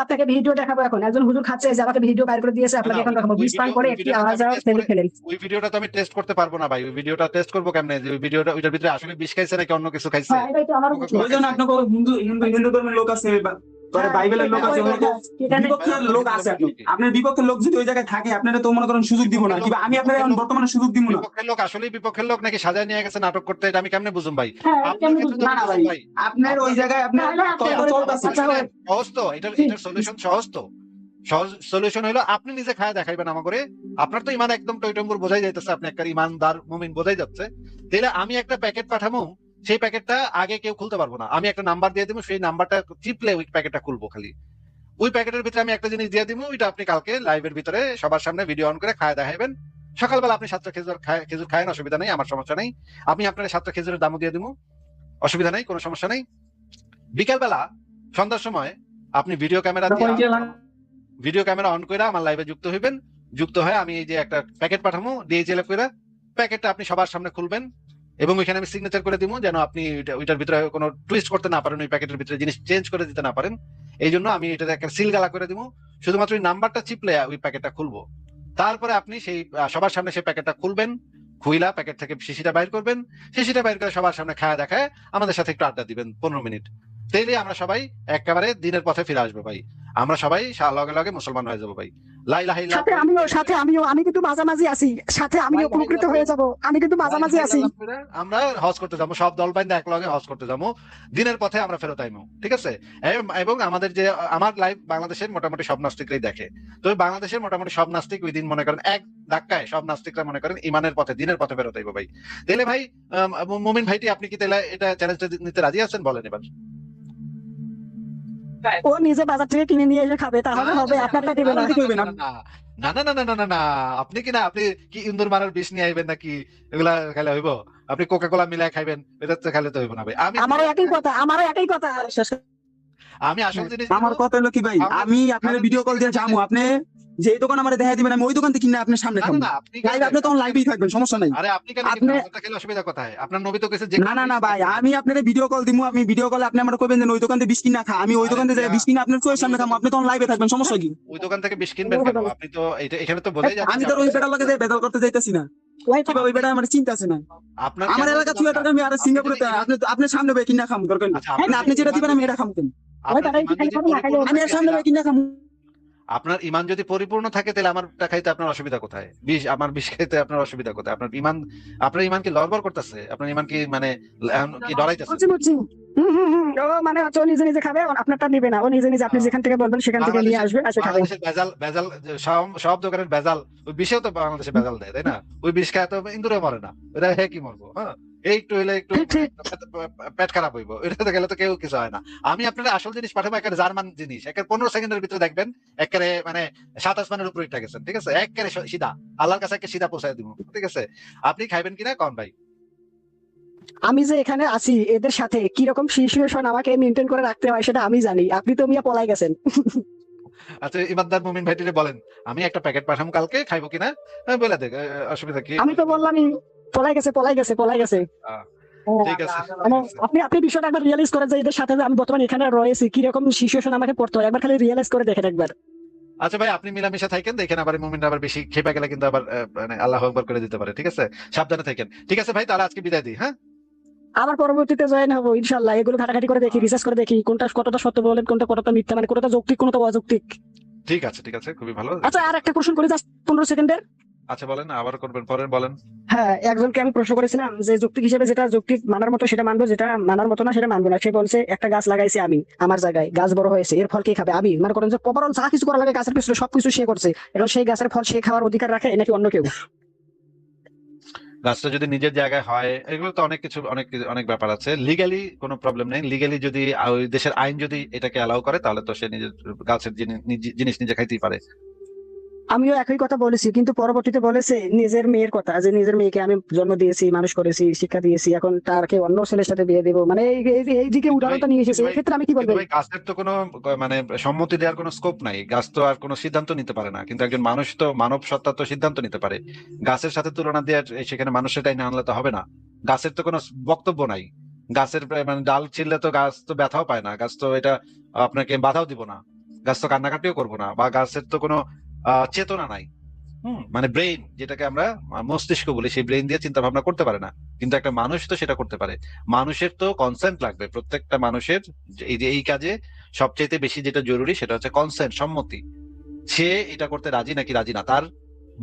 S2: আপনাকে ভিডিও দেখাবো। এখন একজন হুজুর খাচ্ছে, যে আমাকে ভিডিও বাইর করে দিয়েছে, আপনাকে এখন দেখাবো। বিষ পান করে একটি আওয়াজ ফেলেন।
S1: ওই ভিডিওটা তো আমি টেস্ট করতে পারবো না ভাই। ওই ভিডিওটা টেস্ট করবো কেমনে যে ওই ভিডিওটা ওইটার ভিতরে আসলে বিষ খাইছে নাকি অন্য কিছু খাইছে?
S2: হ্যাঁ, এটাই তো আমার
S3: ওই জন্য আপনাকে হিন্দু ধর্মের লোক আছে, বাইবেলের লোক আছে, বিপক্ষের লোক আছে। আপনার বিপক্ষের লোক যদি ওই জায়গায় থাকে, আপনারা তো মনে করেন সুযোগ দিব না, কিংবা আমি আপনার এখন বর্তমানে সুযোগ দিব না।
S1: বিপক্ষের লোক আসলেই বিপক্ষের লোক নাকি সাজায় নিয়ে গেছে নাটক করতে, এটা আমি কেমনে বুঝুম ভাই?
S2: হ্যাঁ,
S1: আপনার ক্ষেত্রে তো
S3: না, না
S1: বুঝুম
S3: ভাই, আপনার ওই জায়গায় আপনার
S1: সহজ তো, এটার সলিউশন সহজ তো। সহজ সলিউশন হলো আপনি নিজে খায় দেখাইবেন আমাকে। আপনার তো ইমান একদম টইটম্বুর বোঝাই যাইতেছে, আপনি একটা ইমানদার মুমিন বোঝাই যাচ্ছে। তাহলে আমি একটা প্যাকেট পাঠাবো, সেই প্যাকেটটা আগে কেউ খুলতে পারবো না। আমি একটা নাম্বার দিয়ে দিব, সেই নাম্বারটা টিপলে ওই প্যাকেটটা খুলবো। খালি ওই প্যাকেটের ভিতরে আমি একটা জিনিস দিয়ে দিব, ওইটা আপনি কালকে লাইভের ভিতরে সবার সামনে ভিডিও অন করে খায় দেখাইবেন। সকালবেলা আপনি 7টা খেজুর খায়েন, অসুবিধা নেই, আমার সমস্যা নেই। আমি আপনার 7টা খেজুরের দামও দিয়ে দিব, অসুবিধা নেই, কোনো সমস্যা নেই। বিকালবেলা সন্ধ্যার সময় আপনি ভিডিও ক্যামেরা অন করে আমার লাইভে যুক্ত হইবেন। যুক্ত হয়ে আমি এই যে একটা প্যাকেট পাঠাবো ডিএইচএল করে, প্যাকেটটা আপনি সবার সামনে খুলবেন এবং ওইখানে আমি সিগনেচার করে দিব, যেন আপনি ওইটার ভিতরে কোনো টুইস্ট করতে না পারেন, ওই প্যাকেটের ভিতরে জিনিস চেঞ্জ করে দিতে না পারেন। এই জন্য আমি এটা একটা সিল গালা করে দিব। শুধুমাত্র ওই নাম্বারটা চিপলে ওই প্যাকেটটা খুলবো। তারপরে আপনি সেই সবার সামনে সেই প্যাকেটটা খুলবেন, খুইলা প্যাকেট থেকে শিশিটা বাইর করবেন, শিশিটা বাইর করে সবার সামনে খায়া দেখায় আমাদের সাথে একটু আড্ডা দিবেন 15 মিনিট। তাইলে আমরা সবাই একেবারে দিনের পথে ফিরে আসবো ভাই। আমরা সবাই লগে লগে মুসলমান হয়ে যাবো ভাই। লা ইলাহা ইল্লাল্লাহ।
S2: সাথে আমিও আমি কিন্তু মাঝামাঝি আছি, সাথে আমিও উপকৃত হয়ে যাব। আমি কিন্তু মাঝামাঝি আছি।
S1: আমরা হজ করতে যাবো, সব দল বাইন্দা এক লগে হজ করতে যাবো, দিনের পথে আমরা ফেরত আইমু, ঠিক আছে? এবং আমাদের যে আমার লাইভ বাংলাদেশের মোটামুটি সব নাস্তিকরাই দেখে, তো বাংলাদেশের মোটামুটি সব নাস্তিক ওই দিন মনে করেন এক ধাক্কায় সব নাস্তিকরা মনে করেন ইমানের পথে দিনের পথে ফেরত আইবো ভাই। তাহলে ভাই মুমিন ভাইটি আপনি কি তাহলে এটা চ্যালেঞ্জটা নিতে রাজি আছেন? বলেন এবার।
S2: ও নিজে বাজার থেকে কিনে নিয়ে এসে খাবে, তাহলে হবে, আপনারটা দিবে না।
S1: না না না না না না না, আপনি কি ইন্দুর মারার বিষ নিয়ে আইবেন নাকি? এগুলা খেলে হইব? আপনি কোকা কোলা মিলাই খাইবেন, এটা তো খেলে তো হইব না ভাই।
S2: আমারও একই কথা।
S1: আমি আসল জিনিস
S3: আমার কথা হলো কি ভাই, আমি আপনার ভিডিও কল দিয়ে যাবো, আপনি যে দোকান আমার দেখা দিবেন, আমি ওই দোকান থেকে কিনে আপনার সামনে খাবো। আপনি তখন লাইভেই থাকবেন, সমস্যা নাই।
S1: আরে আপনি কেন খেলে অসুবিধা কোথায়? আপনার নবী তো কইছে
S3: না না না ভাই, আমি আপনার ভিডিও কল দিমু, আমি ভিডিও কলে আপনি আমার কইবেন যে ওই দোকান থেকে বিষ কিনা খা, আমি ওই দোকান থেকে বিষ কিনা আপনার চোখের সামনে খাবো, আপনি তখন লাইভে থাকবেন, সমস্যা কি?
S1: ওই দোকান থেকে বিষ কিনবেন কেন? আপনি তো এখানে তো বলেই যাচ্ছেন।
S3: আমি তো ওই বেটার লগে বেদল করতে যাইতেছি না। কিভাবে ওই বেটা আমার চিন্তা আছে না
S1: আপনার
S3: আমার
S1: কেন
S3: এলাকা
S1: এটা
S3: তুই
S1: দরকার?
S3: আমি আর সিঙ্গাপুরে
S1: আপনি যদি
S3: আপনার সামনে ভাই কিনা খাম দরকার নেই
S1: আচ্ছা,
S3: না আপনি যেটা দিবেন আমি এটা খাম কেন
S1: আপনার
S2: তারাই
S1: ইমান
S2: খালি
S1: যদি
S2: খাবে না, খাইলে
S1: পরিপূর্ণ
S3: আমি আর
S1: থাকে,
S3: সামনে ভাই কিনা খাম
S1: আপনার ইমান যদি পরিপূর্ণ থাকে তাহলে আমারটা খাইতে আপনার অসুবিধা কোথায়? আমার বিষ খাইতে আপনার অসুবিধা কোথায়? আপনার ইমান কি লড়বড় করতেছে? আপনার ইমান কি মানে কি ডরাইতেছে?
S2: বুঝছি বুঝছি। ও মানে হচ্ছে ও নিজে নিজে খাবে, আপনারটা নিবে না, ও নিজে নিজে আপনি যেখান থেকে বলবেন সেখান থেকে নিয়ে আসবে, এসে খাবে।
S1: বাংলাদেশের ভেজাল ভেজাল সব দোকানের ভেজাল, ওই বিষেও তো বাংলাদেশে ভেজাল দেয়, তাই না? ওই বিষ খায় তো ইন্দুরে মরে না, ওটা হে কি মরবো? হ্যাঁ, একটু হইলে একটু
S2: ঠিক।
S1: পেট খারাপ হইবো, এটা গেলে তো কেউ কিছু হয় না। আমি আপনার আসল জিনিস পাঠাবো, একটা জার্মান জিনিস, একের 15 সেকেন্ডের ভিতরে দেখবেন একেবারে মানে 7 আসমানের উপরে উঠে গেছেন, ঠিক আছে? একেবারে সিধা, আল্লাহর কাছে একে সিধা পৌঁছায় দিব, ঠিক আছে? আপনি খাইবেন কিনা কোন ভাই?
S2: আমি যে এখানে আছি এদের সাথে কিরকম সিচুয়েশন আমাকে মেনটেন করে রাখতে হয় সেটা আমি জানি, আপনি তো মিয়া পলাই গেছেন।
S1: আচ্ছা, ইমানদার মুমিন ভাইটিরে বলেন আমি একটা প্যাকেট পাঠাম কালকে, খাইবো কিনা বলে দেখ, অসুবিধা কি?
S2: আমি তো বললামই পলাই গেছে পলাই গেছে পলাই গেছে।
S1: আহ, ঠিক আছে,
S2: মানে
S1: ঠিক আছে।
S2: আপনি আপনি বিষয়টা একবার রিয়েলাইজ করেন যে এদের সাথে যে আমি বর্তমানে এখানে রয়েছি কিরকম সিচুয়েশন আমাকে পড়তে হয়, একবার খালি রিয়েলাইজ করে দেখেন একবার।
S1: আচ্ছা ভাই, আপনি মিলামিশা থাকেন, দেখেন আবার মুমিনরা আবার বেশি খেপে গেলে কিন্তু আবার মানে আল্লাহ আকবার করে দিতে পারে, ঠিক আছে? সাবধানে থাকেন, ঠিক আছে ভাই? তাহলে আজকে বিদায় দিই, হ্যাঁ?
S2: আবার পরবর্তীতে জয়েন হবো ইনশাল্লাহ, এগুলো ঘাটাঘাটি করে দেখি, রিসার্চ করে দেখি কোনটা কতটা সত্য বলেন, কোনটা কতটা মিথ্যা, মানে কোনটা যৌক্তিক কোনটা অযৌক্তিক।
S1: ঠিক আছে, ঠিক আছে, খুবই ভালো।
S2: আচ্ছা আর একটা প্রশ্ন করি, জাস্ট 15 সেকেন্ডের।
S1: আচ্ছা বলেন, আবার করবেন, পরে বলেন।
S2: হ্যাঁ, একজনকে আমি প্রশ্ন করেছিলাম যে যৌক্তিক হিসেবে যেটা যৌক্তিক মানার মতো সেটা মানবো, যেটা মানার মতো না সেটা মানবো না। সে বলছে একটা গাছ লাগাইছি আমি আমার জায়গায়, গাছ বড় হয়েছে, এর ফল কে খাবে? আমি মনে করেন যে ওভারঅল যা কিছু করা লাগে গাছের পিছনে সবকিছু সে করছে, এবং সেই গাছের ফল সে খাওয়ার অধিকার রাখে নাকি অন্য কেউ?
S1: গাছটা যদি নিজের জায়গায় হয়, এগুলো তো অনেক ব্যাপার আছে। লিগ্যালি কোনো প্রবলেম নেই, লিগ্যালি যদি ওই দেশের আইন যদি এটাকে অ্যালাউ করে তাহলে তো সে নিজের গাছের জিনিস নিজে খাইতেই পারে।
S2: আমিও একই কথা বলেছি, কিন্তু পরবর্তীতে বলেছে নিজের মেয়ের কথা, যে নিজের মেয়েকে আমি জন্ম দিয়েছি, মানুষ করেছি, শিক্ষা দিয়েছি, এখন তারকে অন্য ছেলের সাথে বিয়ে দেবো, মানে এই দিকে উদাহরণটা নিয়ে এসেছে। এক্ষেত্রে আমি কি বলবো?
S1: কিন্তু ভাই, গাছের তো কোনো মানে সম্মতি দেওয়ার কোনো স্কোপ নাই, গাছ তো আর কোনো সিদ্ধান্ত নিতে পারে না, কিন্তু একজন মানুষ তো, মানব সত্তা তো সিদ্ধান্ত নিতে পারে। গাছের সাথে তুলনা দিয়ে সেখানে মানুষের টাইনে আনলে তো হবে না। গাছের তো কোনো বক্তব্য নাই। গাছের মানে ডাল ছিঁড়লে তো গাছ তো ব্যথাও পায় না, গাছ তো এটা আপনাকে বাধাও দিব না, গাছ তো কান্নাকাটিও করবো না, বা গাছের তো কোনো চেতনা নাই। মানে ব্রেইন, যেটাকে আমরা মস্তিষ্ক বলি, সেই ব্রেইন দিয়ে চিন্তা ভাবনা করতে পারে না। কিন্তু একটা মানুষ তো সেটা করতে পারে। মানুষের তো কনসেন্ট লাগবে, প্রত্যেকটা মানুষের। এই কাজে সবচেয়ে বেশি যেটা জরুরি সেটা হচ্ছে কনসেন্ট, সম্মতি। সে এটা করতে রাজি নাকি রাজি না, তার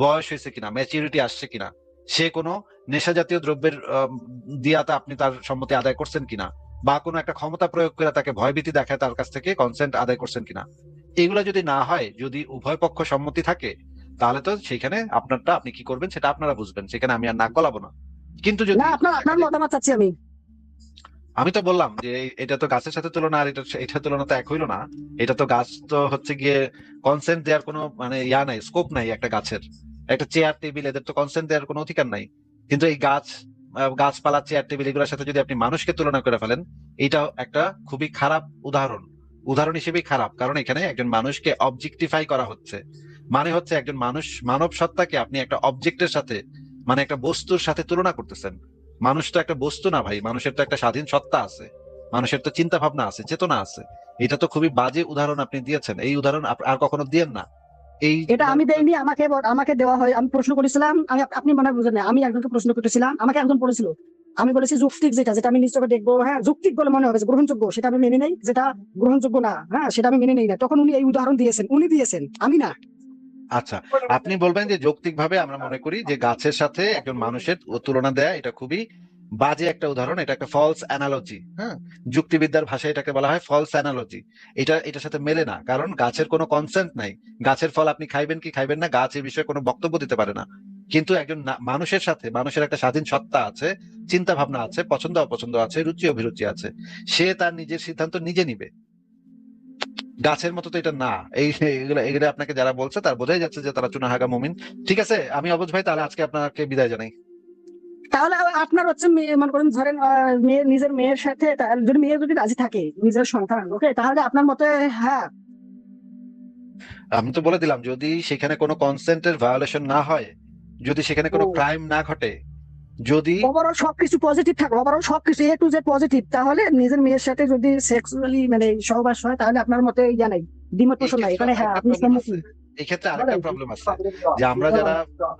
S1: বয়স হয়েছে কিনা, ম্যাচুরিটি আসছে কিনা, সে কোনো নেশা জাতীয় দ্রব্যের দিয়াতে আপনি তার সম্মতি আদায় করছেন কিনা, বা কোনো একটা ক্ষমতা প্রয়োগ করে তাকে ভয়ভীতি দেখায় তার কাছ থেকে কনসেন্ট আদায় করছেন কিনা। এগুলা যদি না হয়, যদি উভয় পক্ষ সম্মতি থাকে, তাহলে তো সেখানে আপনারটা আপনি কি করবেন সেটা আপনারা বুঝবেন, সেখানে আমি আর নাক গলাবো না। কিন্তু যদি
S2: না, আপনার মতামত চাচ্ছি আমি।
S1: আমি তো বললাম যে এটা তো গাছের সাথে তুলনা, আর এটা তুলনা তো এক হইলো না। এটা তো গাছ তো হচ্ছে গিয়ে কনসেন্ট দেওয়ার কোনো মানে নাই, স্কোপ নাই একটা গাছের। একটা চেয়ার টেবিল, এদের তো কনসেন্ট দেওয়ার কোনো অধিকার নাই। কিন্তু এই গাছপালা, চেয়ার টেবিল, এগুলোর সাথে যদি আপনি মানুষকে তুলনা করে ফেলেন, এটাও একটা খুবই খারাপ উদাহরণ হিসেবেই খারাপ। কারণ এখানে একজন মানুষকে অবজেক্টিফাই করা হচ্ছে, মানে হচ্ছে একজন মানুষ, মানব সত্তাকে আপনি একটা অবজেক্টের সাথে, মানে একটা বস্তুর সাথে তুলনা করতেছেন। মানুষ তো একটা বস্তু না ভাই, মানুষের তো একটা স্বাধীন সত্তা আছে, মানুষের তো চিন্তা ভাবনা আছে, চেতনা আছে। এটা তো খুবই বাজে উদাহরণ আপনি দিয়েছেন, এই উদাহরণ আর কখনো দিয়েন না। এই
S2: এটা আমি দেইনি, আমাকে দেওয়া হয়। আমি প্রশ্ন করেছিলাম, আপনি মনে হয় বুঝেন না, আমি একজনকে প্রশ্ন করেছিলাম, আমাকে একজন বলেছিল, আমি বলেছি যৌক্তিক যেটা আমি নিশ্চয় দেখবো, হ্যাঁ যৌক্তিক বলে মনে হবে, গ্রহণযোগ্য সেটা আমি মেনে নেই, যেটা গ্রহণযোগ্য না হ্যাঁ সেটা আমি মেনে নেই না। তখন উনি এই উদাহরণ দিয়েছেন, উনি দিয়েছেন, আমি না।
S1: আচ্ছা, আপনি বলবেন যে যৌক্তিক ভাবে আমরা মনে করি যে গাছের সাথে একজন মানুষের তুলনা দেয়া এটা খুবই বাজে একটা উদাহরণ, এটা একটা ফলস অ্যানালজি। হ্যাঁ, যুক্তিবিদ্যার ভাষায় এটাকে বলা হয় ফলস অ্যানালজি। এটার সাথে মেলে না, কারণ গাছের কোনো কনসেন্ট নাই। গাছের ফল আপনি খাইবেন কি খাইবেন না, গাছ এই বিষয়ে কোনো বক্তব্য দিতে পারে না। কিন্তু একজন মানুষের সাথে, মানুষের একটা স্বাধীন সত্তা আছে, চিন্তা ভাবনা আছে, পছন্দ অপছন্দ আছে, রুচি অভিরুচি আছে, সে তার নিজের সিদ্ধান্ত নিজে নিবে। গাছের মতো তো এটা না। এগুলো আপনাকে যারা বলছে তার বোঝাই যাচ্ছে যে তারা চুনাহাগা মুমিন। ঠিক আছে, আমি অবুঝ ভাই, তাহলে আজকে আপনাকে বিদায় জানাই।
S2: তাহলে আপনার হচ্ছে মনে করেন ধরেন নিজের মেয়ের সাথে যদি মেয়ে যদি রাজি থাকে, নিজের সন্তান, ওকে, তাহলে আপনার মতে হ্যাঁ।
S1: আমি তো বলে দিলাম, যদি সেখানে কোনো কনসেন্টের ভায়োলেশন না হয়, যদি সেখানে কোনো ক্রাইম না ঘটে, যদি
S2: ওভারঅল সবকিছু পজিটিভ থাকে, ওভারঅল সবকিছু এ টু জেড পজিটিভ, তাহলে নিজের মেয়ের সাথে যদি সেক্সুয়ালি মানে সহবাস হয়, তাহলে আপনার মতে ইয়া নাই, দ্বিমত পোষণ নাই, এখানে হ্যাঁ আপনি সম্মতি।
S1: এই ক্ষেত্রে আরেকটা প্রবলেম আছে যে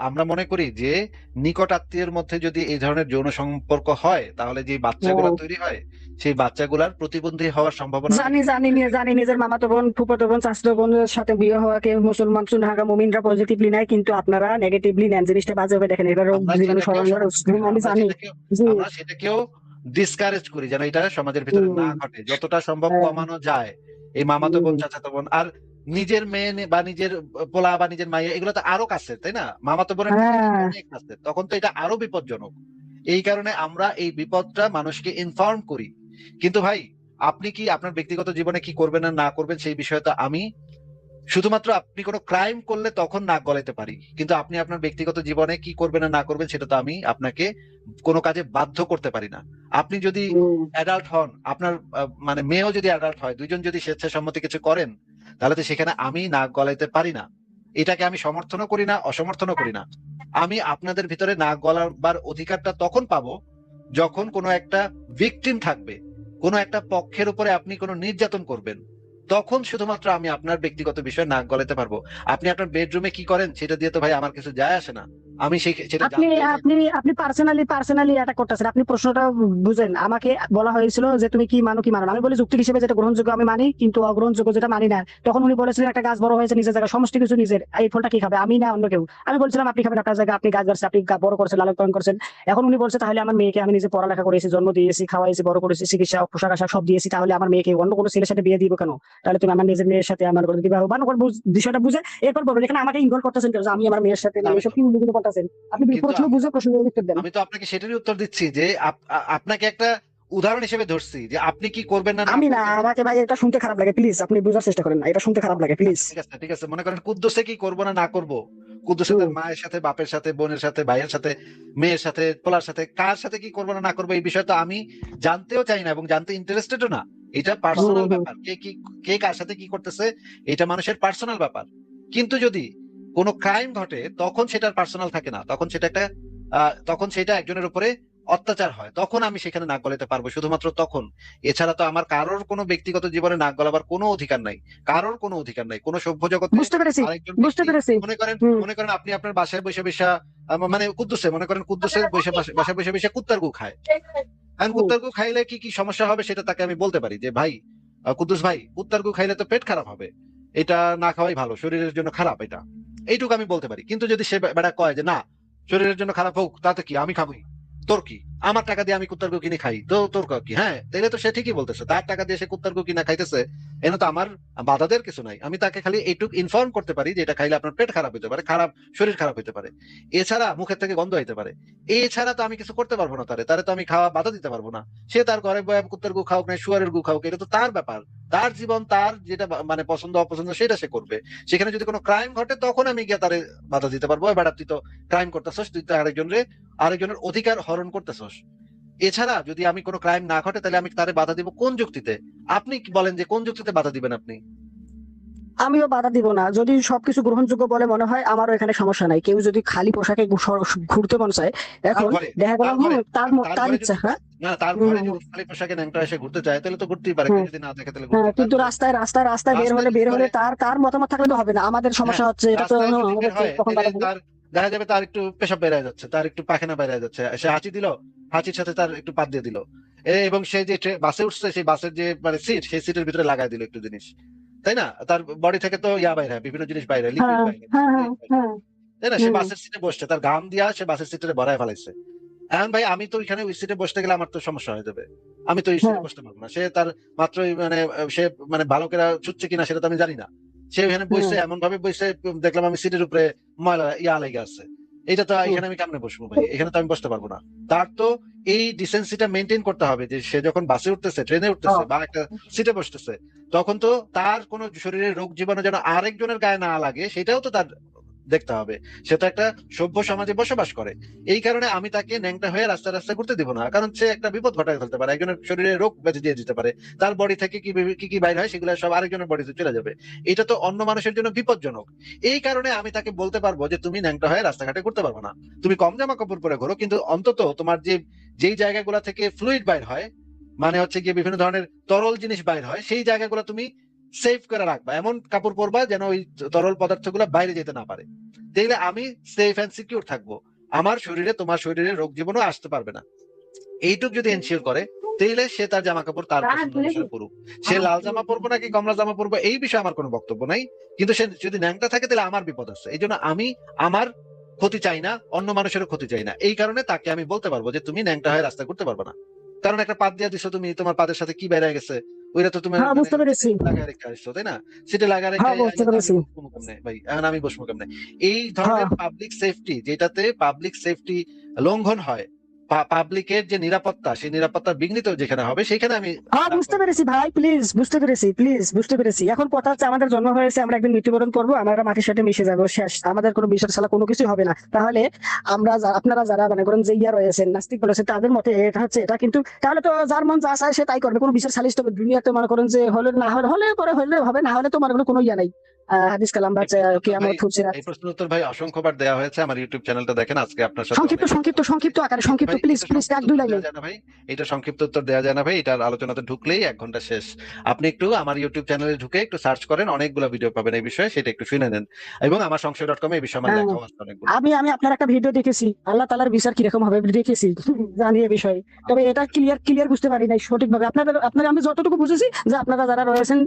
S1: আমরা মনে করি যে নিকট আত্মীয়ের মধ্যে যদি এই ধরনের যৌন সম্পর্ক হয় তাহলে যে বাচ্চাগুলো তৈরি হয় সেই বাচ্চাগুলার প্রতিবন্ধী হওয়ার সম্ভাবনা
S2: জানি নিজের মামাতো বোন, ফুফাতো বোন, চাচাতো বোনের সাথে বিয়ে হওয়াকে মুসলমান সুন্নাহা মুমিনরা পজিটিভলি নেয়, কিন্তু আপনারা নেগেটিভলি নেন। জিনিসটা বাজে হবে দেখেন, এটা জীবনে আমি জানি।
S1: আমরা সেটাকেও ডিসকারেজ করি যেন এটা সমাজের ভিতরে না ঘটে, যতটা সম্ভব কমানো যায়। এই মামাতো বোন, চাচাতো বোন আর নিজের মেয়ে বা নিজের পোলা বা নিজের মাইয়া এগুলো তো আরো কাছে, তাই না? মামাতো বোনের অনেক কাছে, তখন তো এটা আরো বিপজ্জনক। এই কারণে আমরা এই বিপদটা মানুষকে ইনফর্ম করি। কিন্তু ভাই, আপনি কি আপনার ব্যক্তিগত জীবনে কি করবেন না না করবেন সেই বিষয়ে তো আমি শুধুমাত্র আপনি কোনো ক্রাইম করলে তখন নাক গলাইতে পারি, কিন্তু আপনি আপনার ব্যক্তিগত জীবনে কি করবেন না না করবেন সেটা তো আমি আপনাকে কোনো কাজে বাধ্য করতে পারি না। আপনি যদি অ্যাডাল্ট হন, আপনার মানে মেয়েও যদি অ্যাডাল্ট হয়, দুইজন যদি স্বেচ্ছাসম্মতি কিছু করেন, তাহলে তো সেখানে আমি নাক গলাইতে পারি না। এটাকে আমি সমর্থনও করি না, অসমর্থনও করি না। আমি আপনাদের ভিতরে নাক গলাবার অধিকারটা তখন পাবো যখন কোনো একটা ভিকটিম থাকবে, কোনো একটা পক্ষের উপরে আপনি কোনো নির্যাতন করবেন, তখন শুধুমাত্র আমি আপনার ব্যক্তিগত বিষয়ে নাক গলাতে পারবো। আপনি আপনার বেডরুমে কি করেন সেটা দিয়ে তো ভাই আমার কিছু যায় আসে না। আমি সেটা
S2: আপনি পার্সোনালি এটা করতেছেন। আপনি প্রশ্নটা বুঝেন, আমাকে বলা হয়েছিল যে তুমি কি মানো কি মানো না। আমি বলি যুক্তি হিসেবে যেটা গ্রহণযোগ্য আমি মানি, কিন্তু অগ্রহণযোগ্য যেটা মানি না। তখন উনি বলেছিলেন একটা গাছ বড় হয়েছে নিজের জায়গায়, সমষ্টি কিছু নিজের, এই ফলটা কি খাবে, আমি না অন্য কেউ? আমি বলছিলাম আপনি খাবেন আপনার জায়গায়, আপনি গাছ গাছ আপনি বড় করছেন, লালন পালন করছেন। এখন উনি বলছে তাহলে আমার মেয়েকে আমি নিজে পড়ালেখা করেছি, জন্ম দিয়েছি, খাওয়াইছি, বড় করেছি, চিকিৎসা পোশাক আশাক সব দিয়েছি, তাহলে আমার মেয়েকে অন্য কোনো ছেলের সাথে বিয়ে দিব কেন? তাহলে তুমি আমার নিজের মেয়ের সাথে আমার বিবাহ বানো বিষয়টা বুঝে এরপর বলবেন। এখানে আমাকে ইনভলভ করতেছেন কেন যে আমি আমার মেয়ের সাথে এসব কি বুঝতে পারতেছেন? আপনি প্রশ্ন বুঝে প্রশ্নের উত্তর দেন।
S1: আমি তো আপনাকে সেটারই উত্তর দিচ্ছি যে আপনাকে একটা উদাহরণ হিসেবে ধরছি যে আপনি কি করবেন না।
S2: আমি না, আমাকে ভাই এটা শুনতে খারাপ লাগে, প্লিজ আপনি বোঝার চেষ্টা করেন না, এটা শুনতে খারাপ লাগে প্লিজ।
S1: ঠিক আছে, মনে করেন কুদ্দুসে কি করবো না না করবো, কুদ্দুসে তার মায়ের সাথে, বাপের সাথে, বোনের সাথে, ভাইয়ের সাথে, মেয়ের সাথে, পোলার সাথে, কার সাথে কি করবো না না করবো এই বিষয়ে তো আমি জানতেও চাই না এবং জানতে ইন্টারেস্টেডও না। এটা পার্সোনাল ব্যাপার, কে কার সাথে কি করতেছে এটা মানুষের পার্সোনাল ব্যাপার। কিন্তু যদি কোনো ক্রাইম ঘটে তখন সেটার পার্সোনাল থাকে না, তখন সেটা একজনের উপরে অত্যাচার হয়, তখন আমি সেখানে নাক গলাতে পারবো, শুধুমাত্র তখন। এছাড়া তো আমার কারোর কোনো ব্যক্তিগত জীবনে নাক গলাবার কোনো অধিকার নাই, কারোর কোনো অধিকার নাই কোনো সভ্য জগতে। মনে করেন আপনি আপনার বাসায় বসে বসে মানে কুদ্দুসে মনে করেন কুদ্দুসের বাসায় বসে বসে কুত্তার গু খায়। এখন কুত্তার গু খাইলে কি কি সমস্যা হবে সেটা তাকে আমি বলতে পারি যে ভাই কুদ্দুস ভাই, কুত্তার গু খাইলে তো পেট খারাপ হবে, এটা না খাওয়াই ভালো, শরীরের জন্য খারাপ, এইটুকু আমি বলতে পারি। কিন্তু যদি সে বেটা কয় যে না, শরীরের জন্য খারাপ হোক তাতে কি, আমি খাবোই, তোর কি, আমার টাকা দিয়ে আমি কুত্তার গু কিনে খাই, তো তোর কি? হ্যাঁ, তাইলে তো সে ঠিকই বলতেছে, তার টাকা দিয়ে সে কুত্তার গু কিনা খাইতেছে, এনে তো আমার বাধাদের কিছু নাই। আমি তাকে খালি এইটুকু ইনফর্ম করতে পারি যে এটা খাইলে আপনার পেট খারাপ হতে পারে, শরীর খারাপ হতে পারে, এছাড়া মুখের থেকে গন্ধ হইতে পারে, এছাড়া তো আমি কিছু করতে পারবো না। তারে তো আমি খাওয়া বাধা দিতে পারবো না। সে তার ঘরে কুত্তার গু খাওক না শুয়ারের গু খাওক, এটা তো তার ব্যাপার, তার জীবন, তার যেটা মানে পছন্দ অপছন্দ সেটা সে করবে। সেখানে যদি কোনো ক্রাইম ঘটে তখন আমি গিয়ে তারে বাধা দিতে পারবো, বেটা তুই তো ক্রাইম করতেছস, তুই তো আরেকজনের অধিকার হরণ করতেছস। এছাড়া যদি আমি কোনো ক্রাইম না ঘটে তাহলে আমি তারে বাধা দিব কোন যুক্তিতে? আপনি কি বলেন যে কোন যুক্তিতে বাধা দিবেন আপনি?
S2: আমিও বাধা দিব না যদি সবকিছু গ্রহণযোগ্য বলে মনে হয়, আমারও এখানে সমস্যা নাই। কেউ যদি খালি পোশাকে ঘুরতে মন চায়, এখন দেখা গেল তার ইচ্ছা। হ্যাঁ,
S1: তার ঘরে যদি খালি পোশাকে ন্যাংটা এসে ঘুরতে চায় তাহলে তো ঘুরতেই পারে, যদি না দেখে তাহলে
S2: কিন্তু রাস্তায় বের হলে তার মতামত থাকলে তো হবে না। আমাদের সমস্যা হচ্ছে এটা তো
S1: দেখা যাবে তার একটু পেশাব বের হয়ে যাচ্ছে, তার একটু পায়খানা বের হয়ে যাচ্ছে, সে হাঁচি দিল, হাঁচির সাথে তার একটু পাত দিয়ে দিল, এবং সে যে বাসে উঠছে সেই বাসের যে মানে সিট, সেই সিটের ভিতরে লাগাই দিল একটু জিনিস, তাই না? তার বডি থেকে তো বাইরে হয়, বিভিন্ন জিনিস বাইরে, লিকুইড বাইরে, তাই না? সে বাসের সিটে বসছে, তার ঘাম দিয়া সে বাসের সিটে ভরায় ফেলাইছে। এখন ভাই আমি তো ওইখানে ওই সিটে বসতে গেলে আমার তো সমস্যা হয়ে যাবে, আমি তো ওই সিটে বসতে পারবো না। সে তার মাত্রই সে বালকেরা ছুটছে কিনা সেটা তো আমি জানি না, সে ওইখানে বসে এমন ভাবে বসে দেখলাম আমি সিটের উপরে ময়লা লেগে আছে, এটা তো এখানে আমি কেমনে বসবো ভাই? এখানে তো আমি বসতে পারবো না। তার তো এই ডিসেন্সিটা মেনটেন করতে হবে যে সে যখন বাসে উঠতেছে, ট্রেনে উঠতেছে বা একটা সিটে বসতেছে, তখন তো তার কোনো শরীরের রোগ জীবাণু যেন আরেকজনের গায়ে না লাগে সেটাও তো তার দেখতে হবে। সে তো একটা সভ্য সমাজে বসবাস করে, এই কারণে আমি তাকে ন্যাংটা হয়ে রাস্তায় ঘুরতে দিব না, কারণ সে একটা বিপদ ঘটায় ফেলতে পারে, একজনের শরীরে রোগ বেঁধে দিয়ে দিতে পারে, তার বডি থেকে কি বাইর হয় সেগুলো সব আরেকজনের বডিতে চলে যাবে, এটা তো অন্য মানুষের জন্য বিপজ্জনক। এই কারণে আমি তাকে বলতে পারবো যে তুমি ন্যাংটা হয়ে রাস্তাঘাটে ঘুরতে পারবো না, তুমি কম জামা কাপড় পরে ঘোরো, কিন্তু অন্তত তোমার যেই জায়গাগুলো থেকে ফ্লুইড বাইর হয়, মানে হচ্ছে গিয়ে বিভিন্ন ধরনের তরল জিনিস বাইর হয়, সেই জায়গাগুলো তুমি সেভ করে রাখবা, এমন কাপড় পরবা যেন ওই তরল পদার্থগুলো বাইরে যেতে না পারে। তাইলে আমি সেফ এন্ড সিকিউর থাকবো, আমার শরীরে তোমার শরীরে রোগ জীবাণু আসতে পারবে না। এইটুক যদি এনশিওর করে, তাইলে সে তার জামা কাপড় তার পছন্দ অনুসারে পরুক। সে লাল জামা পরবো নাকি কমলা জামা পরবো এই বিষয়ে আমার কোনো বক্তব্য নাই, কিন্তু সে যদি ন্যাংটা থাকে তাহলে আমার বিপদ আছে। এই জন্য আমি আমার ক্ষতি চাই না, অন্য মানুষেরও ক্ষতি চাই না। এই কারণে তাকে আমি বলতে পারবো যে তুমি ন্যাংটা হয়ে রাস্তা করতে পারবে না, কারণ একটা পাত দিয়ে দিছো তুমি, তোমার পাদের সাথে কি বেড়ে গেছে ওইটা তো তুমি
S2: হ্যাঁ, বুঝতে পেরেছি।
S1: লাগায় রেখে আসছো, তাই না? সেটা লাগায় রেখে
S2: হ্যাঁ, বুঝতে পেরেছি।
S1: ভাই এখন আমি বসবো কেমনে? এই ধরনের পাবলিক সেফটি, যেটাতে পাবলিক সেফটি লঙ্ঘন হয়, পাবলিকের যে নিরাপত্তা, সেই নিরাপত্তা বিঘ্নিত যেখানে হবে সেখানে আমি
S2: হ্যাঁ, বুঝতে পেরেছি ভাই, প্লিজ বুঝতে পেরেছি, প্লিজ বুঝতে পেরেছি। এখন কথা হচ্ছে আমাদের জন্ম হয়েছে, আমরা একদিন মৃত্যুবরণ করবো, আমরা মাটির সাথে মিশে যাবো, শেষ। আমাদের কোনো বিশ্বাস ছাড়া কোনো কিছু হবে না। তাহলে আমরা আপনারা যারা মনে করেন যে ইয়া রয়েছেন, নাস্তিক রয়েছে, তাদের মতে এটা হচ্ছে এটা, কিন্তু তাহলে তো যার মন যা চায় সে তাই করবে, কোনো বিচার সালিশ তো দুনিয়াতে মনে করেন যে হলে না হলে হলে পরে হলে হবে, না হলে তো মনে করেন কোনো ইয়া নাই। হাদিস কালাম বা কিয়ামত ফুরসিরাত।
S1: এই প্রশ্নের উত্তর ভাই অসংখ্যবার দেওয়া হয়েছে, আমার ইউটিউব চ্যানেলটা দেখেন। আজকে আপনার সাথে
S2: সংক্ষিপ্ত আকারে, সংক্ষিপ্ত, প্লিজ প্লিজ, এক দুই লাইনে।
S1: না ভাই, এটা সংক্ষিপ্ত উত্তর দেওয়া যায় না ভাই, এটার আলোচনাতে ঢুকলেই 1 ঘন্টা শেষ। আপনি একটু আমার ইউটিউব চ্যানেলে ঢুকে একটু সার্চ করেন, অনেকগুলো ভিডিও পাবেন এই বিষয়ে, সেটা একটু শুনে নেন। এবং আমার সংশয়.com এই বিষয়ে আমার লেখাও আছে অনেকগুলো।
S2: আমি আপনার একটা ভিডিও দেখেছি, আল্লাহ তাআলার বিচার কিরকম হবে দেখেছি, জানি এই বিষয়ে। তবে এটা ক্লিয়ার বুঝতে পারি নাই সঠিকভাবে। আপনারা আমি যতটুকু বুঝেছি যে আপনারা যারা রয়েছেন,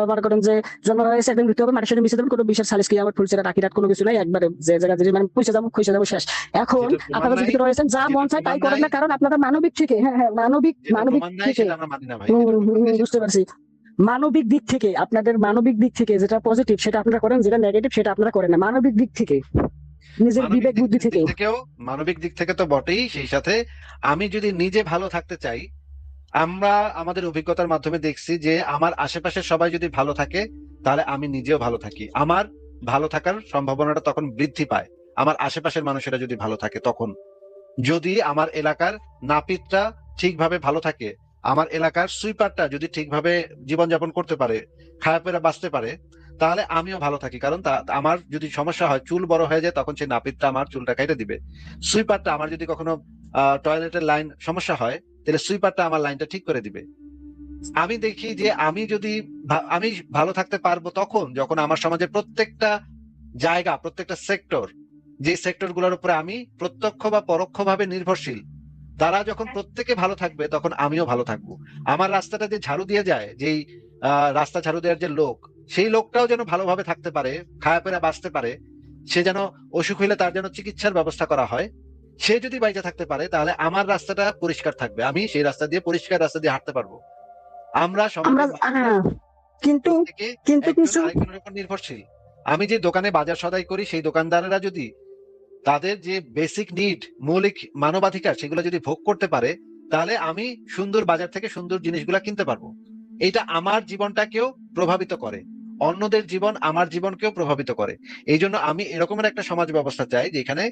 S2: মনে করেন যে জন্ম হয়েছে একদিন মৃত্যু হবে, মাটির সাথে মিশে যাবেন, কোনো বিচার সালিশ কিয়ামত ফুরসিরাত আখিরাত কোনো কিছু নাই, একবারে যে জায়গা যে মানে পয়সা যাবো শেষ। এখন
S1: যেটা প্রমাণ
S2: আপনারা
S1: নাই,
S2: যদি রয়েছেন যা মন চায় তাই করেন না, কারণ আপনারা মানবিক থেকে, হ্যাঁ মানবিক
S1: যেটা প্রমাণ নাই
S2: থেকে,
S1: সেটা আমরা মানি না ভাই, যেটা প্রমাণ নাই
S2: বুঝতে পারছি। মানবিক দিক থেকে, আপনাদের মানবিক দিক থেকে যেটা পজিটিভ সেটা আপনারা করেন, যেটা নেগেটিভ সেটা আপনারা করেন না, মানবিক দিক থেকে, নিজের
S1: মানবিক
S2: বিবেক বুদ্ধি থেকে।
S1: মানবিক দিক থেকে তো বটেই, সেই সাথে আমি যদি নিজে ভালো থাকতে চাই, আমরা আমাদের অভিজ্ঞতার মাধ্যমে দেখছি যে আমার আশেপাশের সবাই যদি ভালো থাকে তাহলে আমি নিজেও ভালো থাকি, আমার ভালো থাকার সম্ভাবনাটা তখন বৃদ্ধি পায়। আমার আশেপাশের মানুষেরা যদি ভালো থাকে, তখন যদি আমার এলাকার নাপিতটা ঠিকভাবে ভালো থাকে, আমার এলাকার সুইপারটা যদি ঠিকভাবে জীবনযাপন করতে পারে, খায়া পেরা বাঁচতে পারে, তাহলে আমিও ভালো থাকি। কারণ আমার যদি সমস্যা হয়, চুল বড় হয়ে যায়, তখন সেই নাপিতটা আমার চুলটা কেটে দিবে। সুইপারটা আমার যদি কখনো টয়লেটের লাইন সমস্যা হয়, তাহলে সুইপারটা আমার লাইনটা ঠিক করে দিবে। আমি দেখি যে আমি যদি আমি ভালো থাকতে পারবো তখন যখন আমার সমাজের প্রত্যেকটা জায়গা, প্রত্যেকটা সেক্টর, যে সেক্টর গুলোর উপরে আমি প্রত্যক্ষ বা পরোক্ষভাবে নির্ভরশীল, তারা যখন প্রত্যেকে ভালো থাকবে তখন আমিও ভালো থাকবো। আমার রাস্তাটা যে ঝাড়ু দিয়ে যায়, যেই রাস্তা ঝাড়ু দেওয়ার যে লোক, সেই লোকটাও যেন ভালোভাবে থাকতে পারে, খায়া পেরা বাঁচতে পারে, সে যেন অসুখ হইলে তার যেন চিকিৎসার ব্যবস্থা করা হয়, সে যদি বাইরে থাকতে পারে তাহলে আমার রাস্তাটা পরিষ্কার থাকবে, আমি সেই রাস্তা দিয়ে পরিষ্কার রাস্তা দিয়ে হাঁটতে পারবো। আমরা
S2: আমরা
S1: সমাজে
S2: কিন্তু
S1: প্রত্যেকে
S2: কিন্তু
S1: একজন
S2: কিছু
S1: আরেকজনের উপর নির্ভরশীল। আমি যে দোকানে বাজার সদাই করি, সেই দোকানদারেরা যদি তাদের যে বেসিক নিড, মৌলিক মানবাধিকার, সেগুলো যদি ভোগ করতে পারে, তাহলে আমি সুন্দর বাজার থেকে সুন্দর জিনিসগুলা কিনতে পারবো। এটা আমার জীবনটাকেও প্রভাবিত করে, অন্যদের জীবন আমার জীবনকেও প্রভাবিত করে। এই জন্য আমি এরকমের একটা সমাজ ব্যবস্থা চাই যেখানে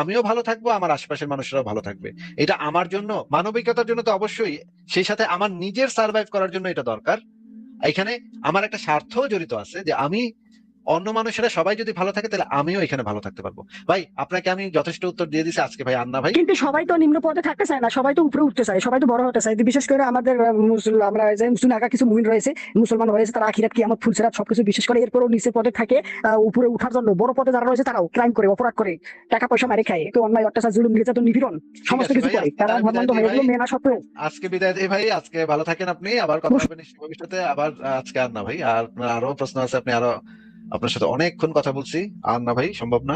S1: আমিও ভালো থাকবো, আমার আশেপাশের মানুষরাও ভালো থাকবে। এটা আমার জন্য, মানবিকতার জন্য তো অবশ্যই, সেই সাথে আমার নিজের সার্ভাইভ করার জন্য এটা দরকার। এখানে আমার একটা স্বার্থ জড়িত আছে যে আমি, অন্য মানুষেরা সবাই যদি ভালো থাকে তাহলে আমিও এখানে ভালো থাকতে পারবো। ভাই আপনাকে আমি যথেষ্ট উত্তর দিয়ে দিছি আজকে ভাই, আন্না ভাই।
S2: কিন্তু সবাই তো নিম্ন পদে থাকতে চায় না, সবাই তো উপরে উঠতে চায়, সবাই তো বড় হতে চায়। বিশেষ করে আমাদের আমরা যে মুসলিম আগা কিছু মুমিন রয়েছে, মুসলমান রয়েছে, তারা আখিরাত কিয়ামত ফুরসিরাত সবকিছু বিশ্বাস করে, এরপরও নিচে পদে থাকে। উপরে উঠার জন্য বড় পদে যারা রয়েছে তারাও ক্রাইম করে, অপরাধ করে, টাকা পয়সা মারে খায়, তো অন্যায় অত্যাচার জুলুম নির্যাতন নিপীড়ন সমস্ত কিছু করে, তারা ধর্মান্ধ হয়ে গেল মেনা সত্ত্বেও।
S1: আজকে বিদায় দিই ভাই, আজকে ভালো থাকেন আপনি, আবার কথা হবে নিশ্চয়ই ভবিষ্যতে আবার। আজকে আর না ভাই, আর আপনার আরো প্রশ্ন আছে, আপনি আরো, আপনার সাথে অনেকক্ষণ কথা বলছি, আর না ভাই সম্ভব না।